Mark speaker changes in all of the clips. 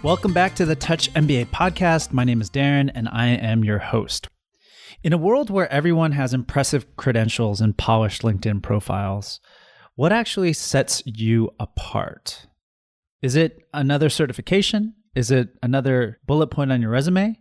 Speaker 1: Welcome back to the Touch MBA podcast. My name is Darren, and I am your host. In a world where everyone has impressive credentials and polished LinkedIn profiles, what actually sets you apart? Is it another certification? Is it another bullet point on your resume?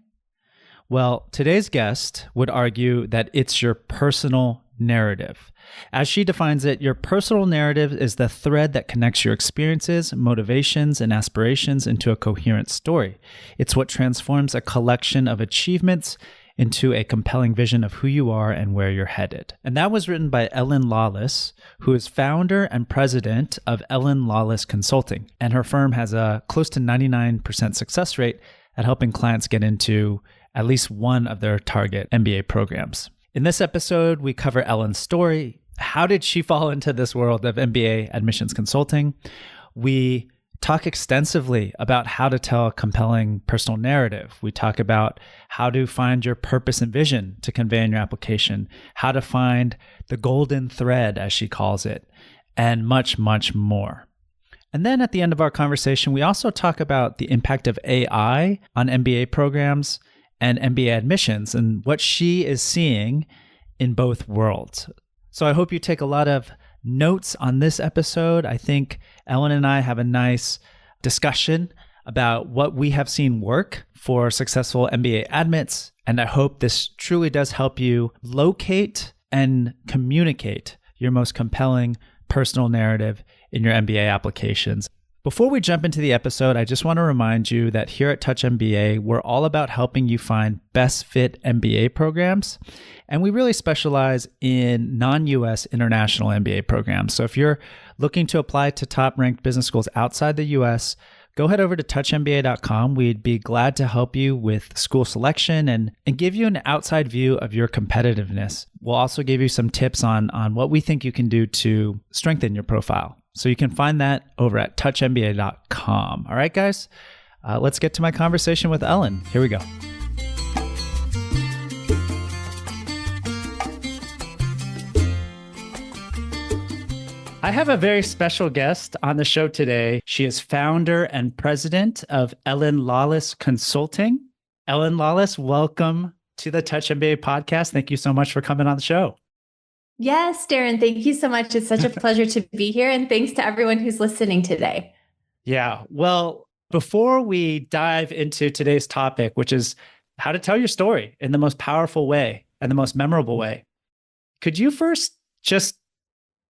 Speaker 1: Well, today's guest would argue that it's your personal narrative. As she defines it, your personal narrative is the thread that connects your experiences, motivations, and aspirations into a coherent story. It's what transforms a collection of achievements into a compelling vision of who you are and where you're headed. And that was written by Ellin Lolis, who is founder and president of Ellin Lolis Consulting. And her firm has a close to 99% success rate at helping clients get into at least one of their target MBA programs. In this episode, we cover Ellin's story. How did she fall into this world of MBA admissions consulting? We talk extensively about how to tell a compelling personal narrative. We talk about how to find your purpose and vision to convey in your application, how to find the golden thread, as she calls it, and much, much more. And then at the end of our conversation, we also talk about the impact of AI on MBA programs and MBA admissions and what she is seeing in both worlds. So I hope you take a lot of notes on this episode. I think Ellin and I have a nice discussion about what we have seen work for successful MBA admits. And I hope this truly does help you locate and communicate your most compelling personal narrative in your MBA applications. Before we jump into the episode, I just want to remind you that here at Touch MBA, we're all about helping you find best fit MBA programs. And we really specialize in non-US international MBA programs. So if you're looking to apply to top ranked business schools outside the US, go head over to touchmba.com. We'd be glad to help you with school selection and give you an outside view of your competitiveness. We'll also give you some tips on what we think you can do to strengthen your profile. So you can find that over at touchmba.com. All right, guys, let's get to my conversation with Ellin. Here we go. I have a very special guest on the show today. She is founder and president of Ellin Lolis Consulting. Ellin Lolis, welcome to the Touch MBA podcast. Thank you so much for coming on the show.
Speaker 2: Yes, Darren, thank you so much. It's such a pleasure to be here. And thanks to everyone who's listening today.
Speaker 1: Yeah. Well, before we dive into today's topic, which is how to tell your story in the most powerful way and the most memorable way, could you first just,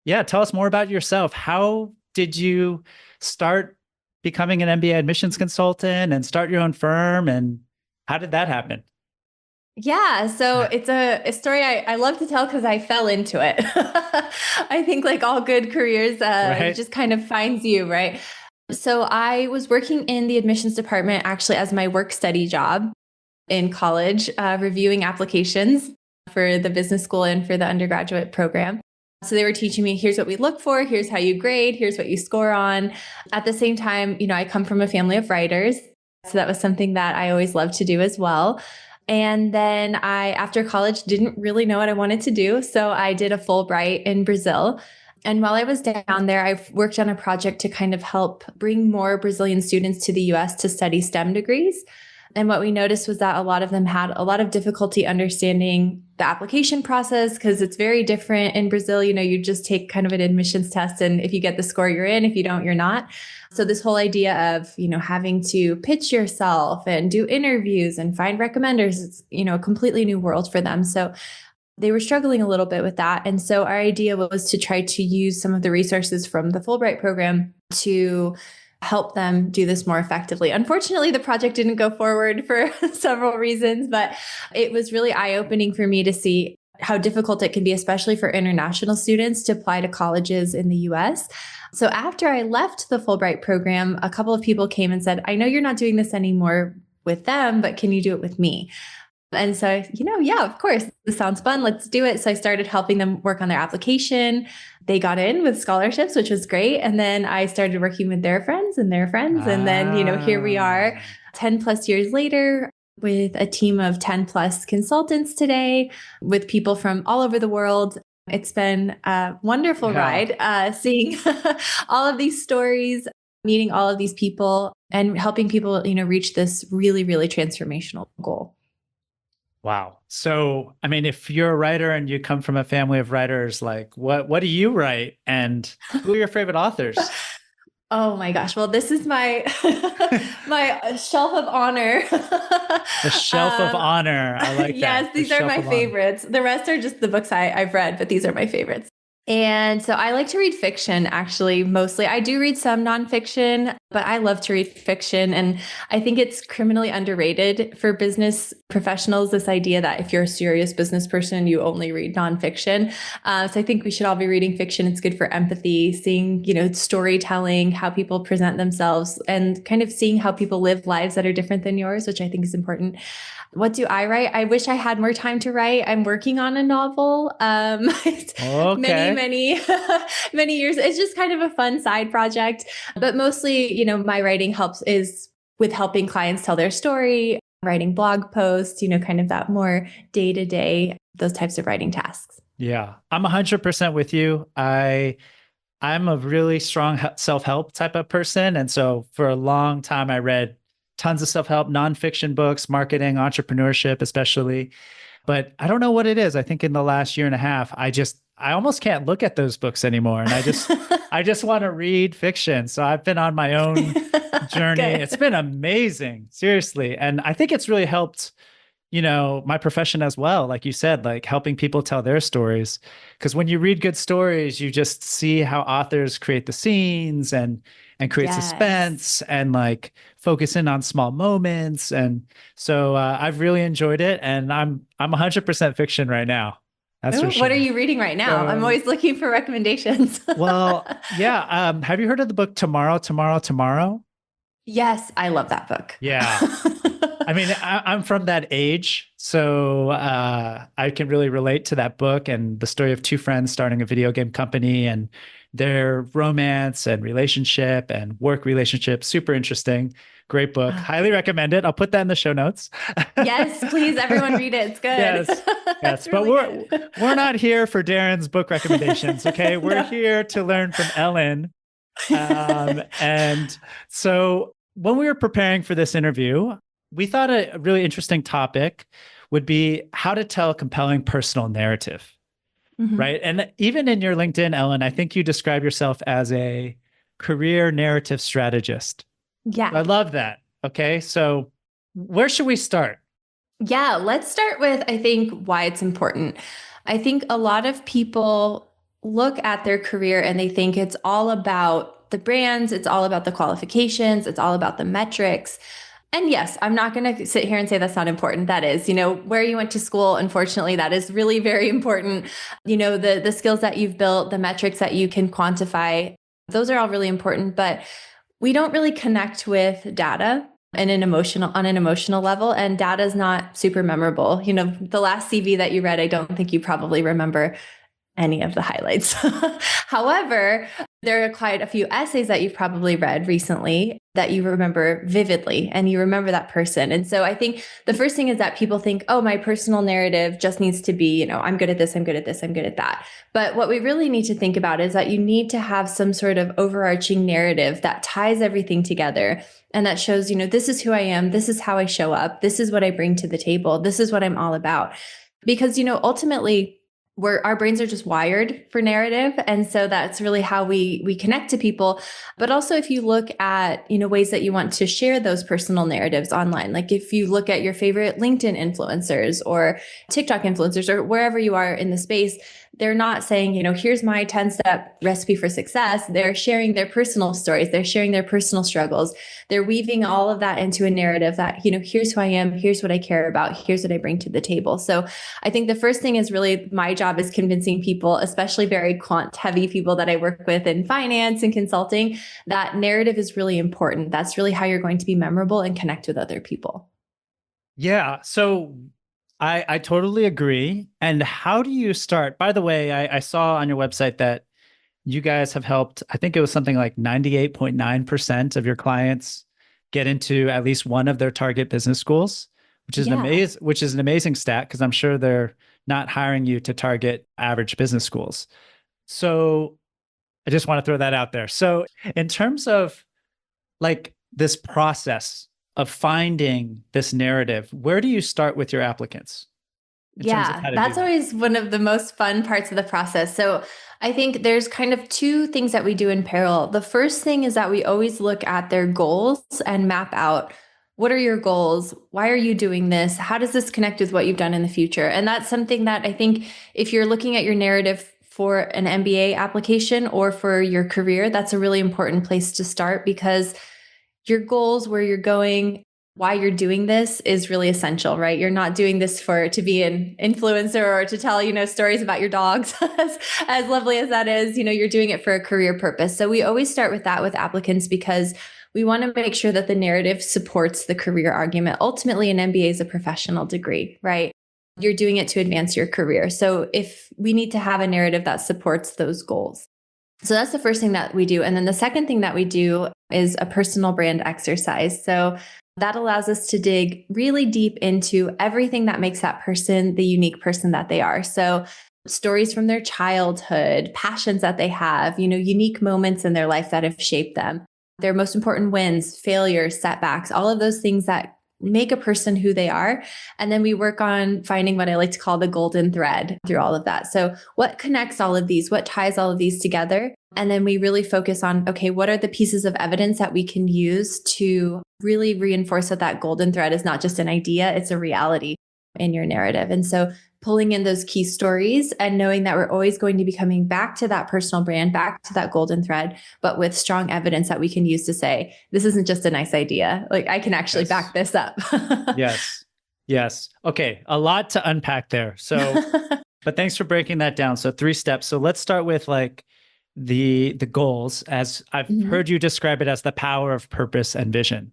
Speaker 1: tell us more about yourself? How did you start becoming an MBA admissions consultant and start your own firm? And how did that happen?
Speaker 2: Yeah, so it's a story I love to tell because I fell into it. I think like all good careers, it just kind of finds you, right? So I was working in the admissions department actually as my work study job in college, reviewing applications for the business school and for the undergraduate program. So they were teaching me, here's what we look for, here's how you grade, here's what you score on. At the same time, I come from a family of writers. So that was something that I always loved to do as well. And then after college, didn't really know what I wanted to do. So I did a Fulbright in Brazil. And while I was down there, I worked on a project to kind of help bring more Brazilian students to the US to study STEM degrees. And what we noticed was that a lot of them had a lot of difficulty understanding the application process because it's very different in Brazil. You just take kind of an admissions test, and if you get the score, you're in. If you don't, you're not. So this whole idea of, having to pitch yourself and do interviews and find recommenders, it's, a completely new world for them. So they were struggling a little bit with that. And so our idea was to try to use some of the resources from the Fulbright program to help them do this more effectively. Unfortunately, the project didn't go forward for several reasons, but it was really eye-opening for me to see how difficult it can be, especially for international students, to apply to colleges in the US. So after I left the Fulbright program, a couple of people came and said, I know you're not doing this anymore with them, but can you do it with me? And so, yeah, of course, this sounds fun. Let's do it. So I started helping them work on their application. They got in with scholarships, which was great. And then I started working with their friends and their friends. And then, here we are 10 plus years later with a team of 10 plus consultants today with people from all over the world. It's been a wonderful ride, seeing all of these stories meeting all of these people and helping people, reach this really, really transformational goal.
Speaker 1: Wow. So, I mean, if you're a writer and you come from a family of writers, like what do you write and who are your favorite authors?
Speaker 2: Oh my gosh. Well, this is my my shelf of honor.
Speaker 1: The shelf of honor. I like that.
Speaker 2: Yes, these are my favorites. The rest are just the books I've read, but these are my favorites. And so I like to read fiction, actually, mostly. I do read some nonfiction, but I love to read fiction. And I think it's criminally underrated for business professionals, this idea that if you're a serious business person, you only read nonfiction. So I think we should all be reading fiction. It's good for empathy, seeing, storytelling, how people present themselves, and kind of seeing how people live lives that are different than yours, which I think is important. What do I write? I wish I had more time to write. I'm working on a novel. Many years. It's just kind of a fun side project, but mostly, my writing is with helping clients tell their story, writing blog posts, kind of that more day to day, those types of writing tasks.
Speaker 1: Yeah, I'm 100% with you. I'm a really strong self-help type of person. And so for a long time, I read tons of self-help, nonfiction books, marketing, entrepreneurship, especially. But I don't know what it is. I think in the last year and a half, I almost can't look at those books anymore. And I just want to read fiction. So I've been on my own journey. It's been amazing, seriously. And I think it's really helped, my profession as well. Like you said, like helping people tell their stories. Because when you read good stories, you just see how authors create the scenes and create suspense and like focus in on small moments. And so I've really enjoyed it. And I'm 100% fiction right now. That's for sure.
Speaker 2: What are you reading right now? I'm always looking for recommendations.
Speaker 1: Well, yeah. Have you heard of the book Tomorrow, Tomorrow, Tomorrow?
Speaker 2: Yes, I love that book.
Speaker 1: Yeah. I mean, I'm from that age, so I can really relate to that book and the story of two friends starting a video game company and their romance and relationship and work relationship. Super interesting. Great book. Highly recommend it. I'll put that in the show notes.
Speaker 2: Yes, please, everyone read it. It's good.
Speaker 1: Yes. But we're not here for Darren's book recommendations, okay? We're here to learn from Ellin. And so when we were preparing for this interview, we thought a really interesting topic would be how to tell a compelling personal narrative, right? And even in your LinkedIn, Ellin, I think you describe yourself as a career narrative strategist.
Speaker 2: Yeah.
Speaker 1: I love that. Okay. So where should we start?
Speaker 2: Yeah, let's start with, I think, why it's important. I think a lot of people look at their career and they think it's all about the brands, it's all about the qualifications, it's all about the metrics. And yes, I'm not going to sit here and say that's not important. That is, where you went to school, unfortunately, that is really very important. The skills that you've built, the metrics that you can quantify, those are all really important, but we don't really connect with data on an emotional level, and data is not super memorable. The last CV that you read, I don't think you probably remember any of the highlights. However, there are quite a few essays that you've probably read recently that you remember vividly and you remember that person. And so I think the first thing is that people think, oh, my personal narrative just needs to be, I'm good at this, I'm good at this, I'm good at that. But what we really need to think about is that you need to have some sort of overarching narrative that ties everything together and that shows, this is who I am, this is how I show up, this is what I bring to the table, this is what I'm all about. Because, ultimately, our brains are just wired for narrative. And so that's really how we connect to people. But also if you look at, ways that you want to share those personal narratives online, like if you look at your favorite LinkedIn influencers or TikTok influencers or wherever you are in the space, they're not saying, here's my 10-step recipe for success. They're sharing their personal stories. They're sharing their personal struggles. They're weaving all of that into a narrative that, here's who I am. Here's what I care about. Here's what I bring to the table. So I think the first thing is really my job is convincing people, especially very quant heavy people that I work with in finance and consulting, that narrative is really important. That's really how you're going to be memorable and connect with other people.
Speaker 1: Yeah. So I totally agree. And how do you start? By the way, I saw on your website that you guys have helped, I think it was something like 98.9% of your clients get into at least one of their target business schools, which is an amazing stat because I'm sure they're not hiring you to target average business schools. So I just want to throw that out there. So in terms of like this process of finding this narrative, where do you start with your applicants in terms of
Speaker 2: Yeah,
Speaker 1: how to do
Speaker 2: that's
Speaker 1: that?
Speaker 2: always one of the most fun parts of the process. So I think there's kind of two things that we do in parallel. The first thing is that we always look at their goals and map out, what are your goals? Why are you doing this? How does this connect with what you've done in the future? And that's something that I think if you're looking at your narrative for an MBA application or for your career, that's a really important place to start, because your goals, where you're going, why you're doing this is really essential, right? You're not doing this to be an influencer or to tell, stories about your dogs, as lovely as that is. You're doing it for a career purpose. So we always start with that with applicants, because we want to make sure that the narrative supports the career argument. Ultimately, an MBA is a professional degree, right? You're doing it to advance your career. So if we need to have a narrative that supports those goals. So that's the first thing that we do. And then the second thing that we do is a personal brand exercise. So that allows us to dig really deep into everything that makes that person the unique person that they are. So stories from their childhood, passions that they have, unique moments in their life that have shaped them, their most important wins, failures, setbacks, all of those things that make a person who they are. And then we work on finding what I like to call the golden thread through all of that. So what connects all of these? What ties all of these together? And then we really focus on, okay, what are the pieces of evidence that we can use to really reinforce that that golden thread is not just an idea, it's a reality in your narrative. And so pulling in those key stories and knowing that we're always going to be coming back to that personal brand, back to that golden thread, but with strong evidence that we can use to say, this isn't just a nice idea. Like, I can actually back this up.
Speaker 1: Yes. Yes. Okay. A lot to unpack there. So, but thanks for breaking that down. So 3 steps. So let's start with like the goals, as I've heard you describe it, as the power of purpose and vision,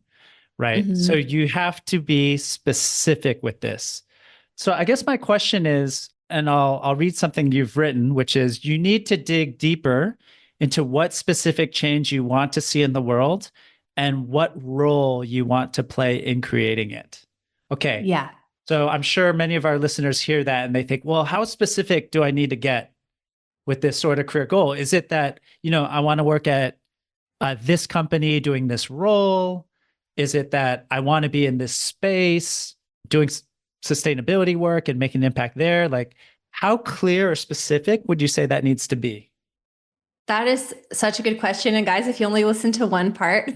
Speaker 1: right? So you have to be specific with this. So I guess my question is, and I'll read something you've written, which is you need to dig deeper into what specific change you want to see in the world and what role you want to play in creating it. Okay.
Speaker 2: Yeah.
Speaker 1: So I'm sure many of our listeners hear that and they think, well, how specific do I need to get with this sort of career goal? Is it that, I want to work at this company doing this role? Is it that I want to be in this space doing sustainability work and making an impact there? Like, how clear or specific would you say that needs to be?
Speaker 2: That is such a good question. And guys, if you only listen to one part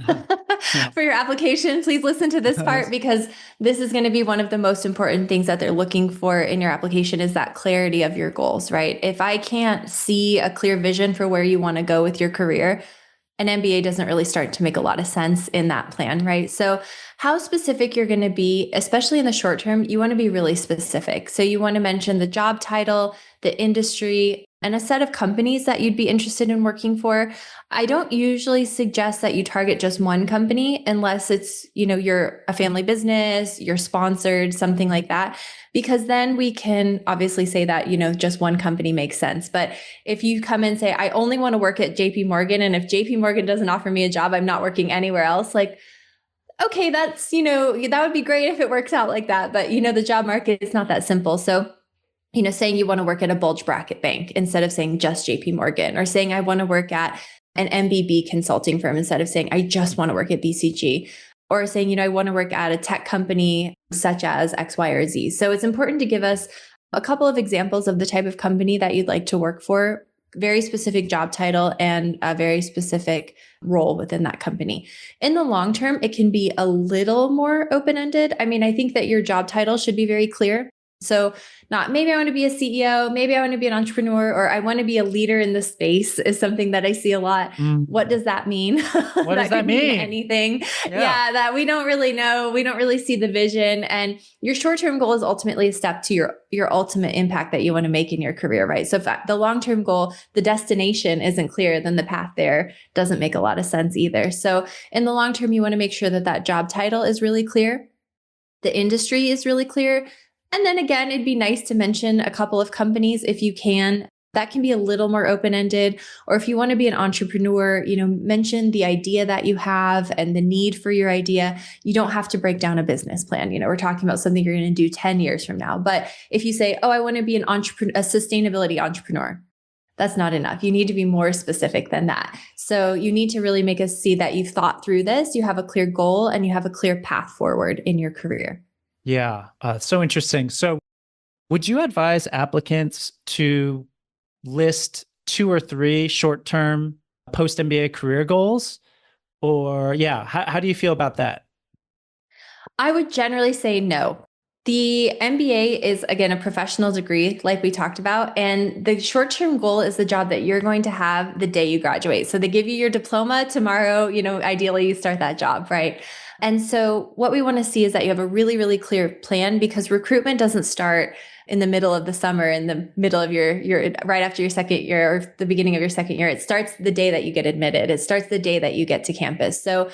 Speaker 2: for your application, please listen to this part, because this is going to be one of the most important things that they're looking for in your application, is that clarity of your goals, right? If I can't see a clear vision for where you want to go with your career, an MBA doesn't really start to make a lot of sense in that plan, right? So how specific you're going to be, especially in the short term, you want to be really specific. So you want to mention the job title, the industry, and a set of companies that you'd be interested in working for. I don't usually suggest that you target just one company unless it's, you're a family business, you're sponsored, something like that, because then we can obviously say that, just one company makes sense. But if you come and say, I only want to work at JP Morgan, and if JP Morgan doesn't offer me a job, I'm not working anywhere else, like, okay, that's, that would be great if it works out like that. But, the job market is not that simple. So saying you want to work at a bulge bracket bank instead of saying just JP Morgan, or saying I want to work at an MBB consulting firm instead of saying I just want to work at BCG, or saying, I want to work at a tech company such as X, Y, or Z. So it's important to give us a couple of examples of the type of company that you'd like to work for, very specific job title and a very specific role within that company. In the long term, it can be a little more open-ended. I mean, I think that your job title should be very clear. So not maybe I want to be a CEO, maybe I want to be an entrepreneur, or I want to be a leader in this space is something that I see a lot. What does that mean?
Speaker 1: What does that mean?
Speaker 2: Anything. Yeah, that we don't really know. We don't really see the vision. And your short-term goal is ultimately a step to your ultimate impact that you want to make in your career, right? So if the long-term goal, the destination isn't clear, then the path there doesn't make a lot of sense either. So in the long term, you want to make sure that that job title is really clear. The industry is really clear. And then again, it'd be nice to mention a couple of companies if you can. That can be a little more open-ended. Or if you want to be an entrepreneur, mention the idea that you have and the need for your idea. You don't have to break down a business plan. We're talking about something you're going to do 10 years from now. But if you say, oh, I want to be a sustainability entrepreneur, That's not enough. You need to be more specific than that. So you need to really make us see that you've thought through this, you have a clear goal, and you have a clear path forward in your career.
Speaker 1: Yeah, so interesting. So would you advise applicants to list 2 or 3 short-term post-MBA career goals? Or yeah, how do you feel about that?
Speaker 2: I would generally say no. The MBA is, again, a professional degree, like we talked about. And the short term goal is the job that you're going to have the day you graduate. So they give you your diploma tomorrow, ideally you start that job, right? And so what we want to see is that you have a really, really clear plan, because recruitment doesn't start in the middle of the summer, in the middle of your right after your second year or the beginning of your second year. It starts the day that you get admitted. It starts the day that you get to campus. So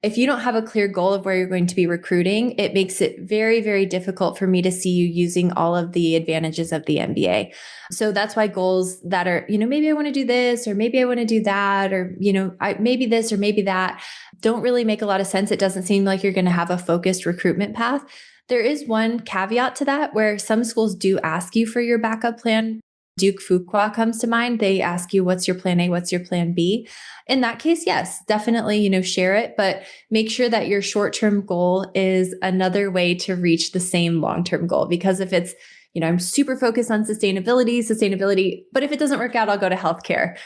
Speaker 2: if you don't have a clear goal of where you're going to be recruiting, it makes it very, very difficult for me to see you using all of the advantages of the MBA. So that's why goals that are, maybe I want to do this, or maybe I want to do that, or, maybe this or maybe that, don't really make a lot of sense. It doesn't seem like you're going to have a focused recruitment path. There is one caveat to that, where some schools do ask you for your backup plan. Duke Fuqua comes to mind. They ask you, what's your plan A? What's your plan B? In that case, yes, definitely, share it, but make sure that your short-term goal is another way to reach the same long-term goal. Because if it's, I'm super focused on sustainability, but if it doesn't work out, I'll go to healthcare.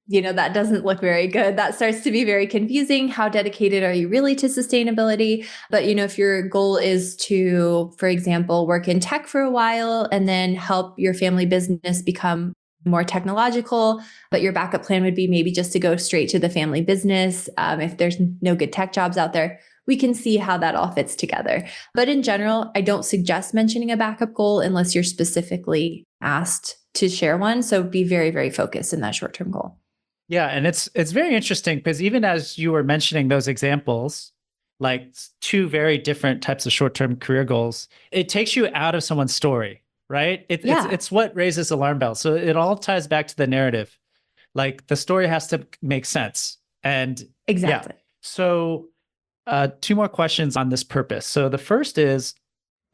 Speaker 2: That doesn't look very good. That starts to be very confusing. How dedicated are you really to sustainability? But, if your goal is to, for example, work in tech for a while and then help your family business become more technological, but your backup plan would be maybe just to go straight to the family business. If there's no good tech jobs out there, we can see how that all fits together. But in general, I don't suggest mentioning a backup goal unless you're specifically asked to share one. So be very, very focused in that short-term goal.
Speaker 1: Yeah, and it's very interesting, because even as you were mentioning those examples, like 2 very different types of short-term career goals, it takes you out of someone's story, right? It's what raises alarm bells. So it all ties back to the narrative. Like the story has to make sense. And
Speaker 2: exactly.
Speaker 1: Yeah. So 2 more questions on this purpose. So the first is,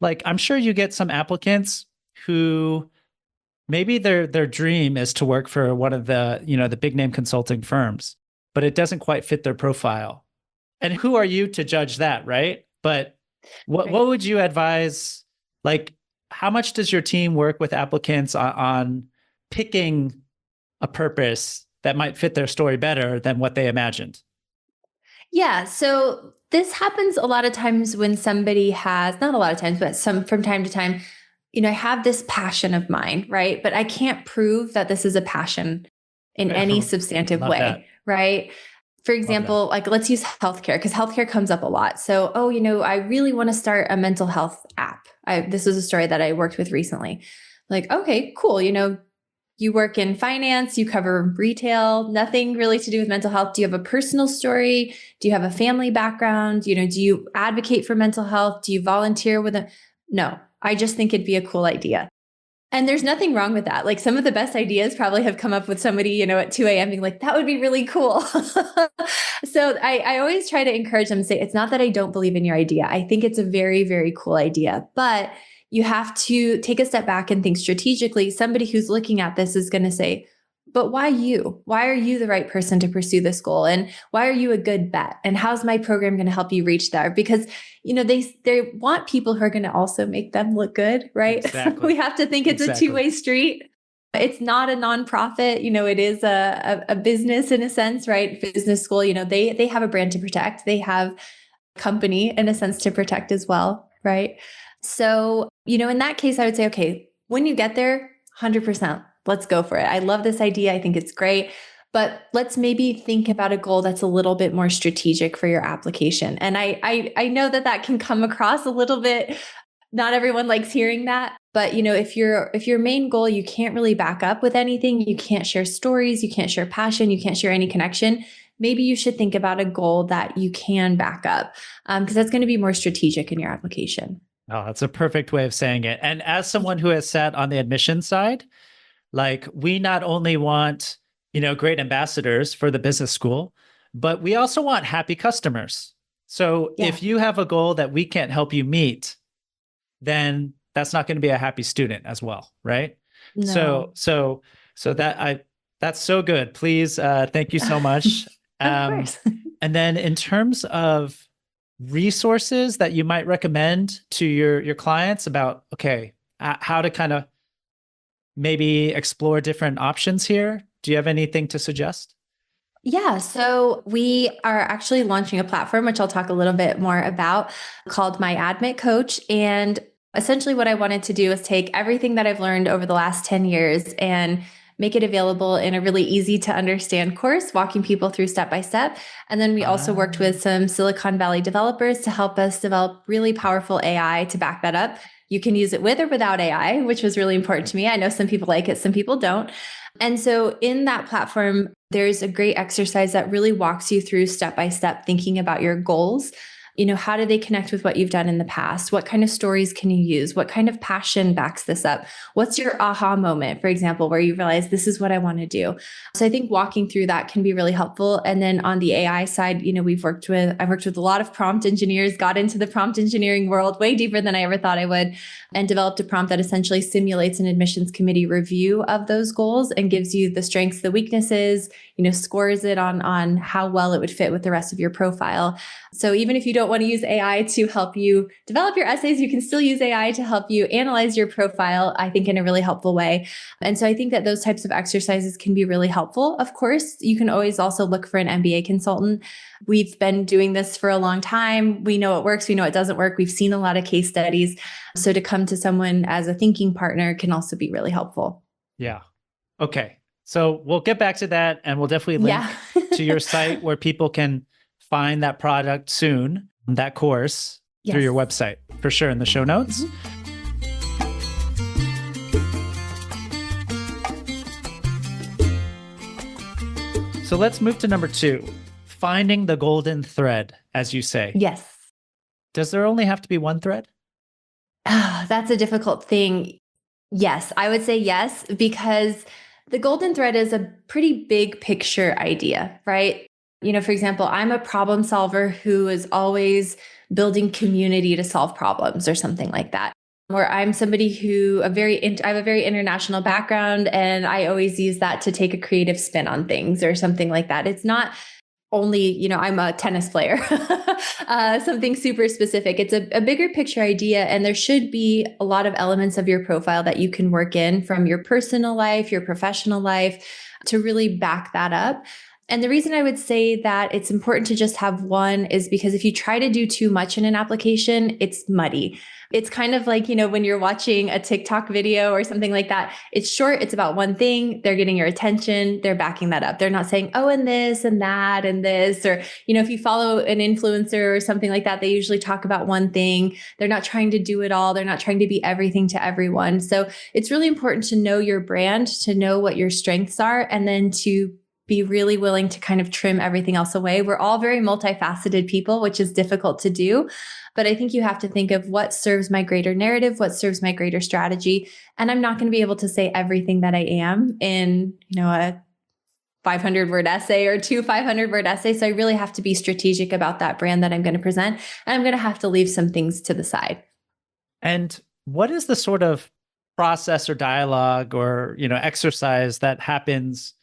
Speaker 1: like, I'm sure you get some applicants who maybe their dream is to work for one of the, the big name consulting firms, but it doesn't quite fit their profile. And who are you to judge that, right? But what would you advise? Like, how much does your team work with applicants on picking a purpose that might fit their story better than what they imagined?
Speaker 2: Yeah. So this happens a lot of times when somebody has, not a lot of times, but from time to time, I have this passion of mine, right? But I can't prove that this is a passion in any substantive way,
Speaker 1: that.
Speaker 2: Right? For example, like let's use healthcare, because healthcare comes up a lot. So, I really want to start a mental health app. This is a story that I worked with recently. Like, okay, cool. You work in finance, you cover retail, nothing really to do with mental health. Do you have a personal story? Do you have a family background? Do you advocate for mental health? Do you volunteer with No, I just think it'd be a cool idea. And there's nothing wrong with that. Like some of the best ideas probably have come up with somebody, at 2 a.m. being like, that would be really cool. So I always try to encourage them to say, it's not that I don't believe in your idea. I think it's a very, very cool idea, but you have to take a step back and think strategically. Somebody who's looking at this is going to say, but why you? Why are you the right person to pursue this goal? And why are you a good bet? And how's my program going to help you reach there? Because, they want people who are going to also make them look good, right?
Speaker 1: Exactly.
Speaker 2: We have to think it's a two-way street. It's not a nonprofit, it is a business in a sense, right? Business school, they have a brand to protect. They have a company in a sense to protect as well, right? So, in that case, I would say, okay, when you get there, 100%, let's go for it. I love this idea. I think it's great. But let's maybe think about a goal that's a little bit more strategic for your application. And I know that can come across a little bit. Not everyone likes hearing that. But, if your main goal, you can't really back up with anything, you can't share stories, you can't share passion, you can't share any connection, maybe you should think about a goal that you can back up, because that's going to be more strategic in your application.
Speaker 1: Oh, that's a perfect way of saying it. And as someone who has sat on the admission side, like we not only want, great ambassadors for the business school, but we also want happy customers. So if you have a goal that we can't help you meet, then that's not going to be a happy student as well, right?
Speaker 2: No.
Speaker 1: So that That's so good. Please, thank you so much.
Speaker 2: Of course.
Speaker 1: And then in terms of resources that you might recommend to your clients about, okay, how to kind of maybe explore different options here, do you have anything to suggest?
Speaker 2: Yeah, so we are actually launching a platform, which I'll talk a little bit more about, called My Admit Coach. And essentially, what I wanted to do is take everything that I've learned over the last 10 years and make it available in a really easy to understand course, walking people through step by step. And then we also worked with some Silicon Valley developers to help us develop really powerful AI to back that up. You can use it with or without AI, which was really important to me. I know some people like it, some people don't. And so in that platform, there's a great exercise that really walks you through step by step thinking about your goals. How do they connect with what you've done in the past? What kind of stories can you use? What kind of passion backs this up? What's your aha moment, for example, where you realize this is what I want to do? So I think walking through that can be really helpful. And then on the AI side, I've worked with a lot of prompt engineers, got into the prompt engineering world way deeper than I ever thought I would, and developed a prompt that essentially simulates an admissions committee review of those goals and gives you the strengths, the weaknesses, scores it on how well it would fit with the rest of your profile. So even if you don't want to use AI to help you develop your essays, you can still use AI to help you analyze your profile, I think, in a really helpful way. And so I think that those types of exercises can be really helpful. Of course, you can always also look for an MBA consultant. We've been doing this for a long time. We know it works. We know it doesn't work. We've seen a lot of case studies. So to come to someone as a thinking partner can also be really helpful.
Speaker 1: Yeah. Okay. So we'll get back to that, and we'll definitely link to your site where people can find that product soon, that course, through your website, for sure, in the show notes. So let's move to number 2, finding the golden thread, as you say.
Speaker 2: Yes.
Speaker 1: Does there only have to be one thread?
Speaker 2: That's a difficult thing. Yes, I would say yes, because the golden thread is a pretty big picture idea, right? For example, I'm a problem solver who is always building community to solve problems or something like that. Or I'm somebody who I have a very international background, and I always use that to take a creative spin on things or something like that. It's not only, I'm a tennis player, something super specific. It's a bigger picture idea. And there should be a lot of elements of your profile that you can work in from your personal life, your professional life, to really back that up. And the reason I would say that it's important to just have one is because if you try to do too much in an application, it's muddy. It's kind of like, when you're watching a TikTok video or something like that. It's short. It's about one thing. They're getting your attention. They're backing that up. They're not saying, oh, and this and that and this. Or, if you follow an influencer or something like that, they usually talk about one thing. They're not trying to do it all. They're not trying to be everything to everyone. So it's really important to know your brand, to know what your strengths are, and then to be really willing to kind of trim everything else away. We're all very multifaceted people, which is difficult to do. But I think you have to think of what serves my greater narrative, what serves my greater strategy. And I'm not going to be able to say everything that I am in, a 500-word essay or 2 500-word essays. So I really have to be strategic about that brand that I'm going to present. And I'm going to have to leave some things to the side.
Speaker 1: And what is the sort of process or dialogue or, exercise that happens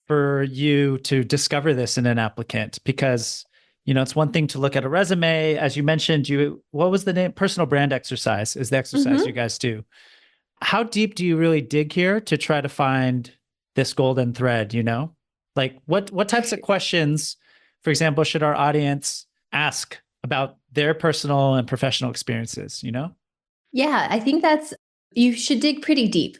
Speaker 1: for you to discover this in an applicant? Because, it's one thing to look at a resume. As you mentioned, what was the name? Personal brand exercise is the exercise you guys do. How deep do you really dig here to try to find this golden thread, Like what types of questions, for example, should our audience ask about their personal and professional experiences,
Speaker 2: Yeah, I think you should dig pretty deep.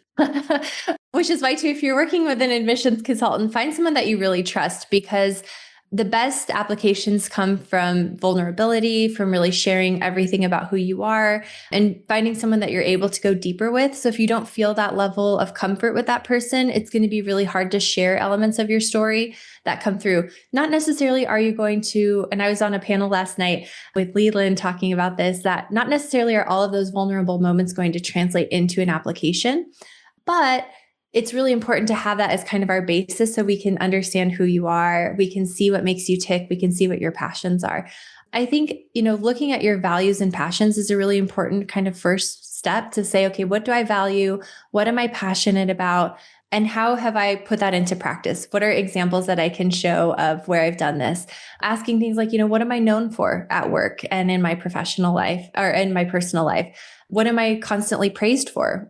Speaker 2: Which is why, too, if you're working with an admissions consultant, find someone that you really trust, because the best applications come from vulnerability, from really sharing everything about who you are, and finding someone that you're able to go deeper with. So if you don't feel that level of comfort with that person, it's going to be really hard to share elements of your story that come through. Not necessarily are you going to, and I was on a panel last night with Leland talking about this, that not necessarily are all of those vulnerable moments going to translate into an application, but it's really important to have that as kind of our basis so we can understand who you are. We can see what makes you tick. We can see what your passions are. I think, looking at your values and passions is a really important kind of first step to say, okay, what do I value? What am I passionate about? And how have I put that into practice? What are examples that I can show of where I've done this? Asking things like, what am I known for at work and in my professional life or in my personal life? What am I constantly praised for?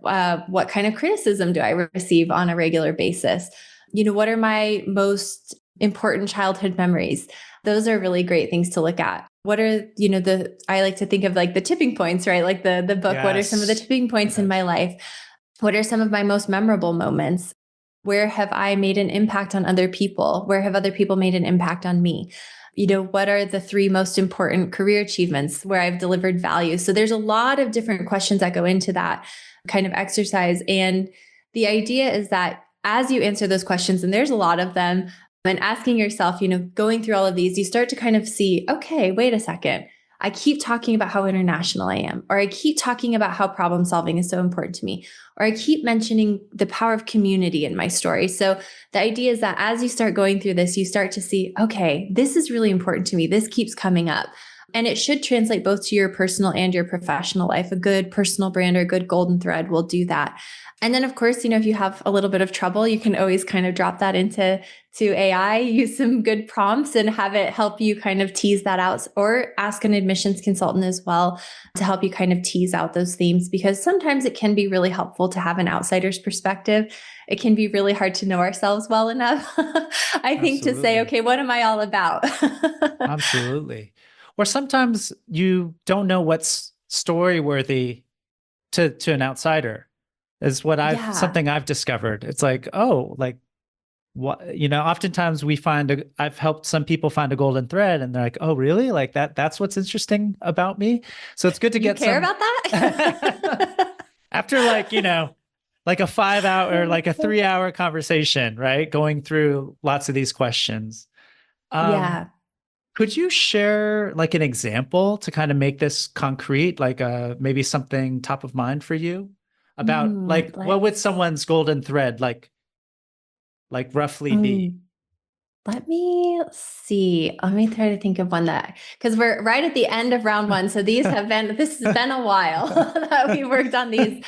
Speaker 2: What kind of criticism do I receive on a regular basis? What are my most important childhood memories? Those are really great things to look at. What are, I like to think of like the tipping points, right? Like the book, yes. What are some of the tipping points in my life? What are some of my most memorable moments? Where have I made an impact on other people? Where have other people made an impact on me? What are the 3 most important career achievements where I've delivered value? So there's a lot of different questions that go into that kind of exercise. And the idea is that as you answer those questions, and there's a lot of them, and asking yourself, going through all of these, you start to kind of see, okay, wait a second. I keep talking about how international I am, or I keep talking about how problem solving is so important to me, or I keep mentioning the power of community in my story. So the idea is that as you start going through this, you start to see, okay, this is really important to me. This keeps coming up. And it should translate both to your personal and your professional life. A good personal brand or a good golden thread will do that. And then, of course, if you have a little bit of trouble, you can always kind of drop that into AI, use some good prompts and have it help you kind of tease that out, or ask an admissions consultant as well to help you kind of tease out those themes, because sometimes it can be really helpful to have an outsider's perspective. It can be really hard to know ourselves well enough, I think, to say, okay, what am I all about?
Speaker 1: Absolutely. Or sometimes you don't know what's story worthy to an outsider. Is what something I've discovered. It's like, oh, like what, oftentimes I've helped some people find a golden thread and they're like, oh, really? Like that's what's interesting about me. So it's good to get
Speaker 2: care about that
Speaker 1: after like a 5-hour, like a 3-hour conversation, right? Going through lots of these questions. Could you share like an example to kind of make this concrete, like maybe something top of mind for you? About what would someone's golden thread like roughly be?
Speaker 2: Let me see. Let me try to think of one because we're right at the end of round 1. So this has been a while that we worked on these.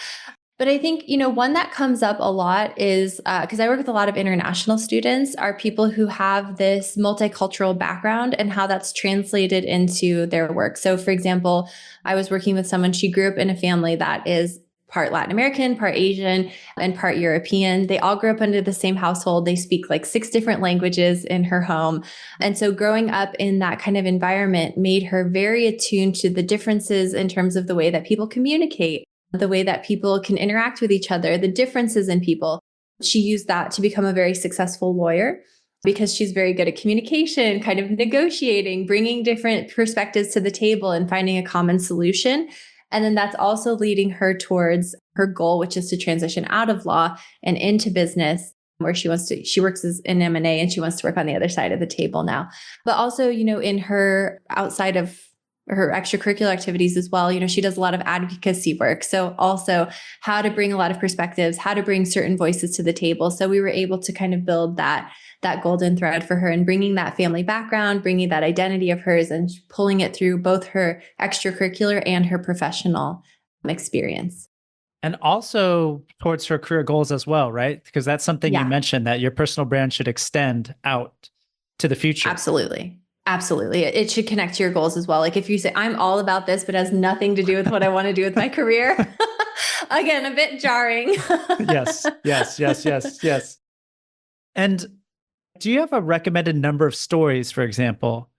Speaker 2: But I think, one that comes up a lot is because I work with a lot of international students, are people who have this multicultural background and how that's translated into their work. So for example, I was working with someone, she grew up in a family that is part Latin American, part Asian, and part European. They all grew up under the same household. They speak like 6 different languages in her home. And so growing up in that kind of environment made her very attuned to the differences in terms of the way that people communicate, the way that people can interact with each other, the differences in people. She used that to become a very successful lawyer because she's very good at communication, kind of negotiating, bringing different perspectives to the table and finding a common solution. And then that's also leading her towards her goal, which is to transition out of law and into business, where she works as in M&A and she wants to work on the other side of the table now. But also, in her outside of her extracurricular activities as well, she does a lot of advocacy work. So also how to bring a lot of perspectives, how to bring certain voices to the table. So we were able to kind of build that golden thread for her and bringing that family background, bringing that identity of hers and pulling it through both her extracurricular and her professional experience.
Speaker 1: And also towards her career goals as well, right? Because that's something you mentioned, that your personal brand should extend out to the future.
Speaker 2: Absolutely. It should connect to your goals as well. Like if you say, I'm all about this, but has nothing to do with what I want to do with my career. Again, a bit jarring.
Speaker 1: Yes. And do you have a recommended number of stories, for example,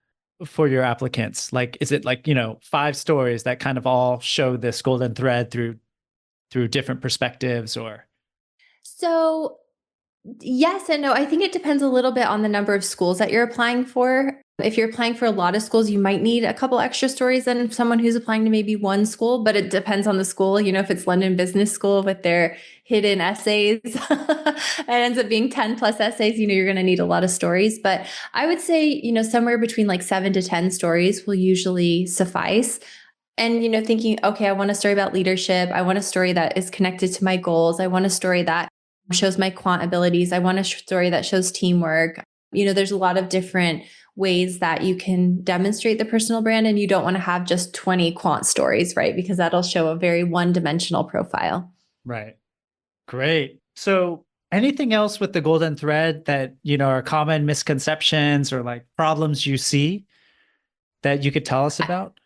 Speaker 1: for your applicants? Like, is it like, 5 stories that kind of all show this golden thread through different perspectives, or?
Speaker 2: So yes and no. I think it depends a little bit on the number of schools that you're applying for. If you're applying for a lot of schools, you might need a couple extra stories than someone who's applying to maybe one school, but it depends on the school. If it's London Business School with their hidden essays, it ends up being 10 plus essays, you're going to need a lot of stories. But I would say, somewhere between like 7 to 10 stories will usually suffice. And, thinking, okay, I want a story about leadership. I want a story that is connected to my goals. I want a story that shows my quant abilities. I want a story that shows teamwork. There's a lot of different ways that you can demonstrate the personal brand, and you don't want to have just 20 quant stories, right? Because that'll show a very one-dimensional profile.
Speaker 1: Right. Great. So Anything else with the golden thread that, are common misconceptions or like problems you see that you could tell us about?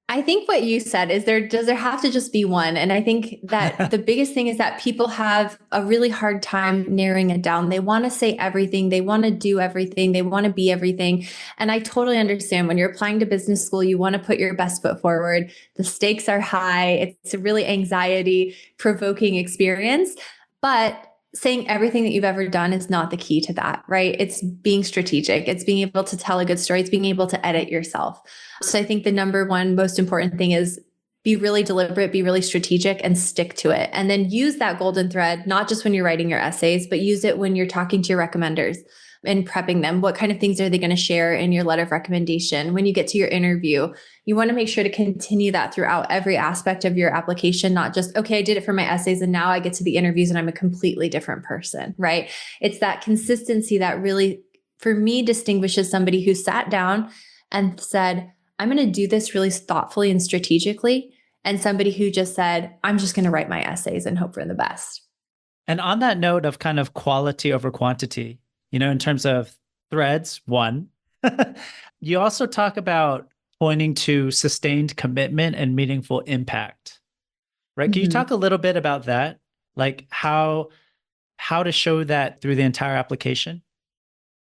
Speaker 2: I think what you said is does there have to just be one? And I think that the biggest thing is that people have a really hard time narrowing it down. They want to say everything. They want to do everything. They want to be everything. And I totally understand when you're applying to business school, you want to put your best foot forward. The stakes are high. It's a really anxiety provoking experience, but saying everything that you've ever done is not the key to that, right? It's being strategic. It's being able to tell a good story. It's being able to edit yourself. So I think the number one most important thing is be really deliberate, be really strategic, and stick to it. And then use that golden thread, not just when you're writing your essays, but use it when you're talking to your recommenders and prepping them. What kind of things are they going to share in your letter of recommendation? When you get to your interview, you want to make sure to continue that throughout every aspect of your application, not just, okay, I did it for my essays and now I get to the interviews and I'm a completely different person, right? It's that consistency that really, for me, distinguishes somebody who sat down and said, I'm going to do this really thoughtfully and strategically, and somebody who just said, I'm just going to write my essays and hope for the best.
Speaker 1: And on that note of kind of quality over quantity, in terms of threads, one, you also talk about pointing to sustained commitment and meaningful impact, right? Mm-hmm. Can you talk a little bit about that? Like how to show that through the entire application?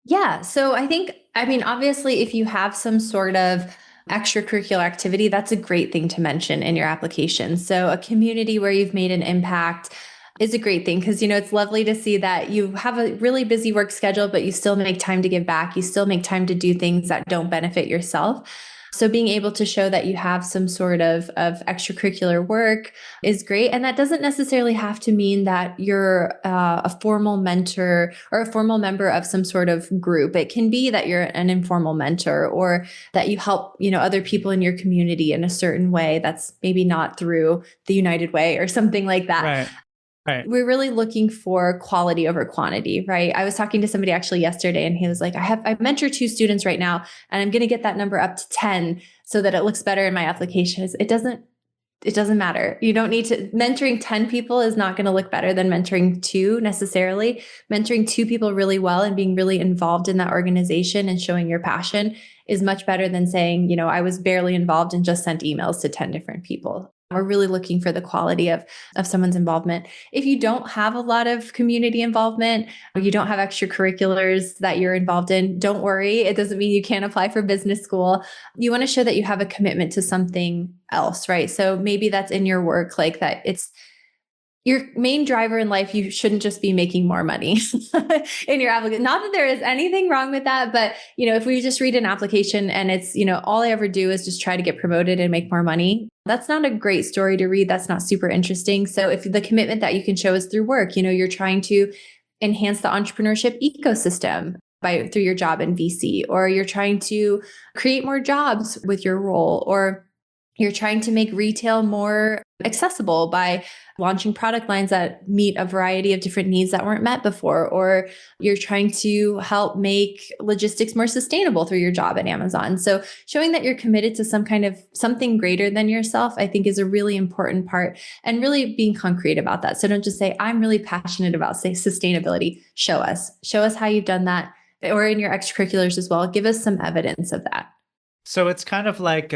Speaker 2: Yeah. So obviously, if you have some sort of extracurricular activity, that's a great thing to mention in your application. So a community where you've made an impact is a great thing because, it's lovely to see that you have a really busy work schedule, but you still make time to give back. You still make time to do things that don't benefit yourself. So being able to show that you have some sort of extracurricular work is great. And that doesn't necessarily have to mean that you're a formal mentor or a formal member of some sort of group. It can be that you're an informal mentor or that you help, other people in your community in a certain way that's maybe not through the United Way or something like that.
Speaker 1: Right. Right.
Speaker 2: We're really looking for quality over quantity, right? I was talking to somebody actually yesterday and he was like, I mentor 2 students right now and I'm going to get that number up to 10 so that it looks better in my applications. It doesn't matter. You don't need to, mentoring 10 people is not going to look better than mentoring 2 necessarily. Mentoring 2 people really well and being really involved in that organization and showing your passion is much better than saying, I was barely involved and just sent emails to 10 different people. We're really looking for the quality of someone's involvement. If you don't have a lot of community involvement or you don't have extracurriculars that you're involved in, don't worry. It doesn't mean you can't apply for business school. You want to show that you have a commitment to something else, right? So maybe that's in your work, like that it's your main driver in life. You shouldn't just be making more money in your application. Not that there is anything wrong with that, but if we just read an application and it's, all I ever do is just try to get promoted and make more money, that's not a great story to read. That's not super interesting. So if the commitment that you can show is through work, you're trying to enhance the entrepreneurship ecosystem through your job in VC, or you're trying to create more jobs with your role, or you're trying to make retail more accessible by launching product lines that meet a variety of different needs that weren't met before, or you're trying to help make logistics more sustainable through your job at Amazon. So showing that you're committed to some kind of something greater than yourself, I think is a really important part, and really being concrete about that. So don't just say, I'm really passionate about, say, sustainability. Show us how you've done that, or in your extracurriculars as well. Give us some evidence of that.
Speaker 1: So it's kind of like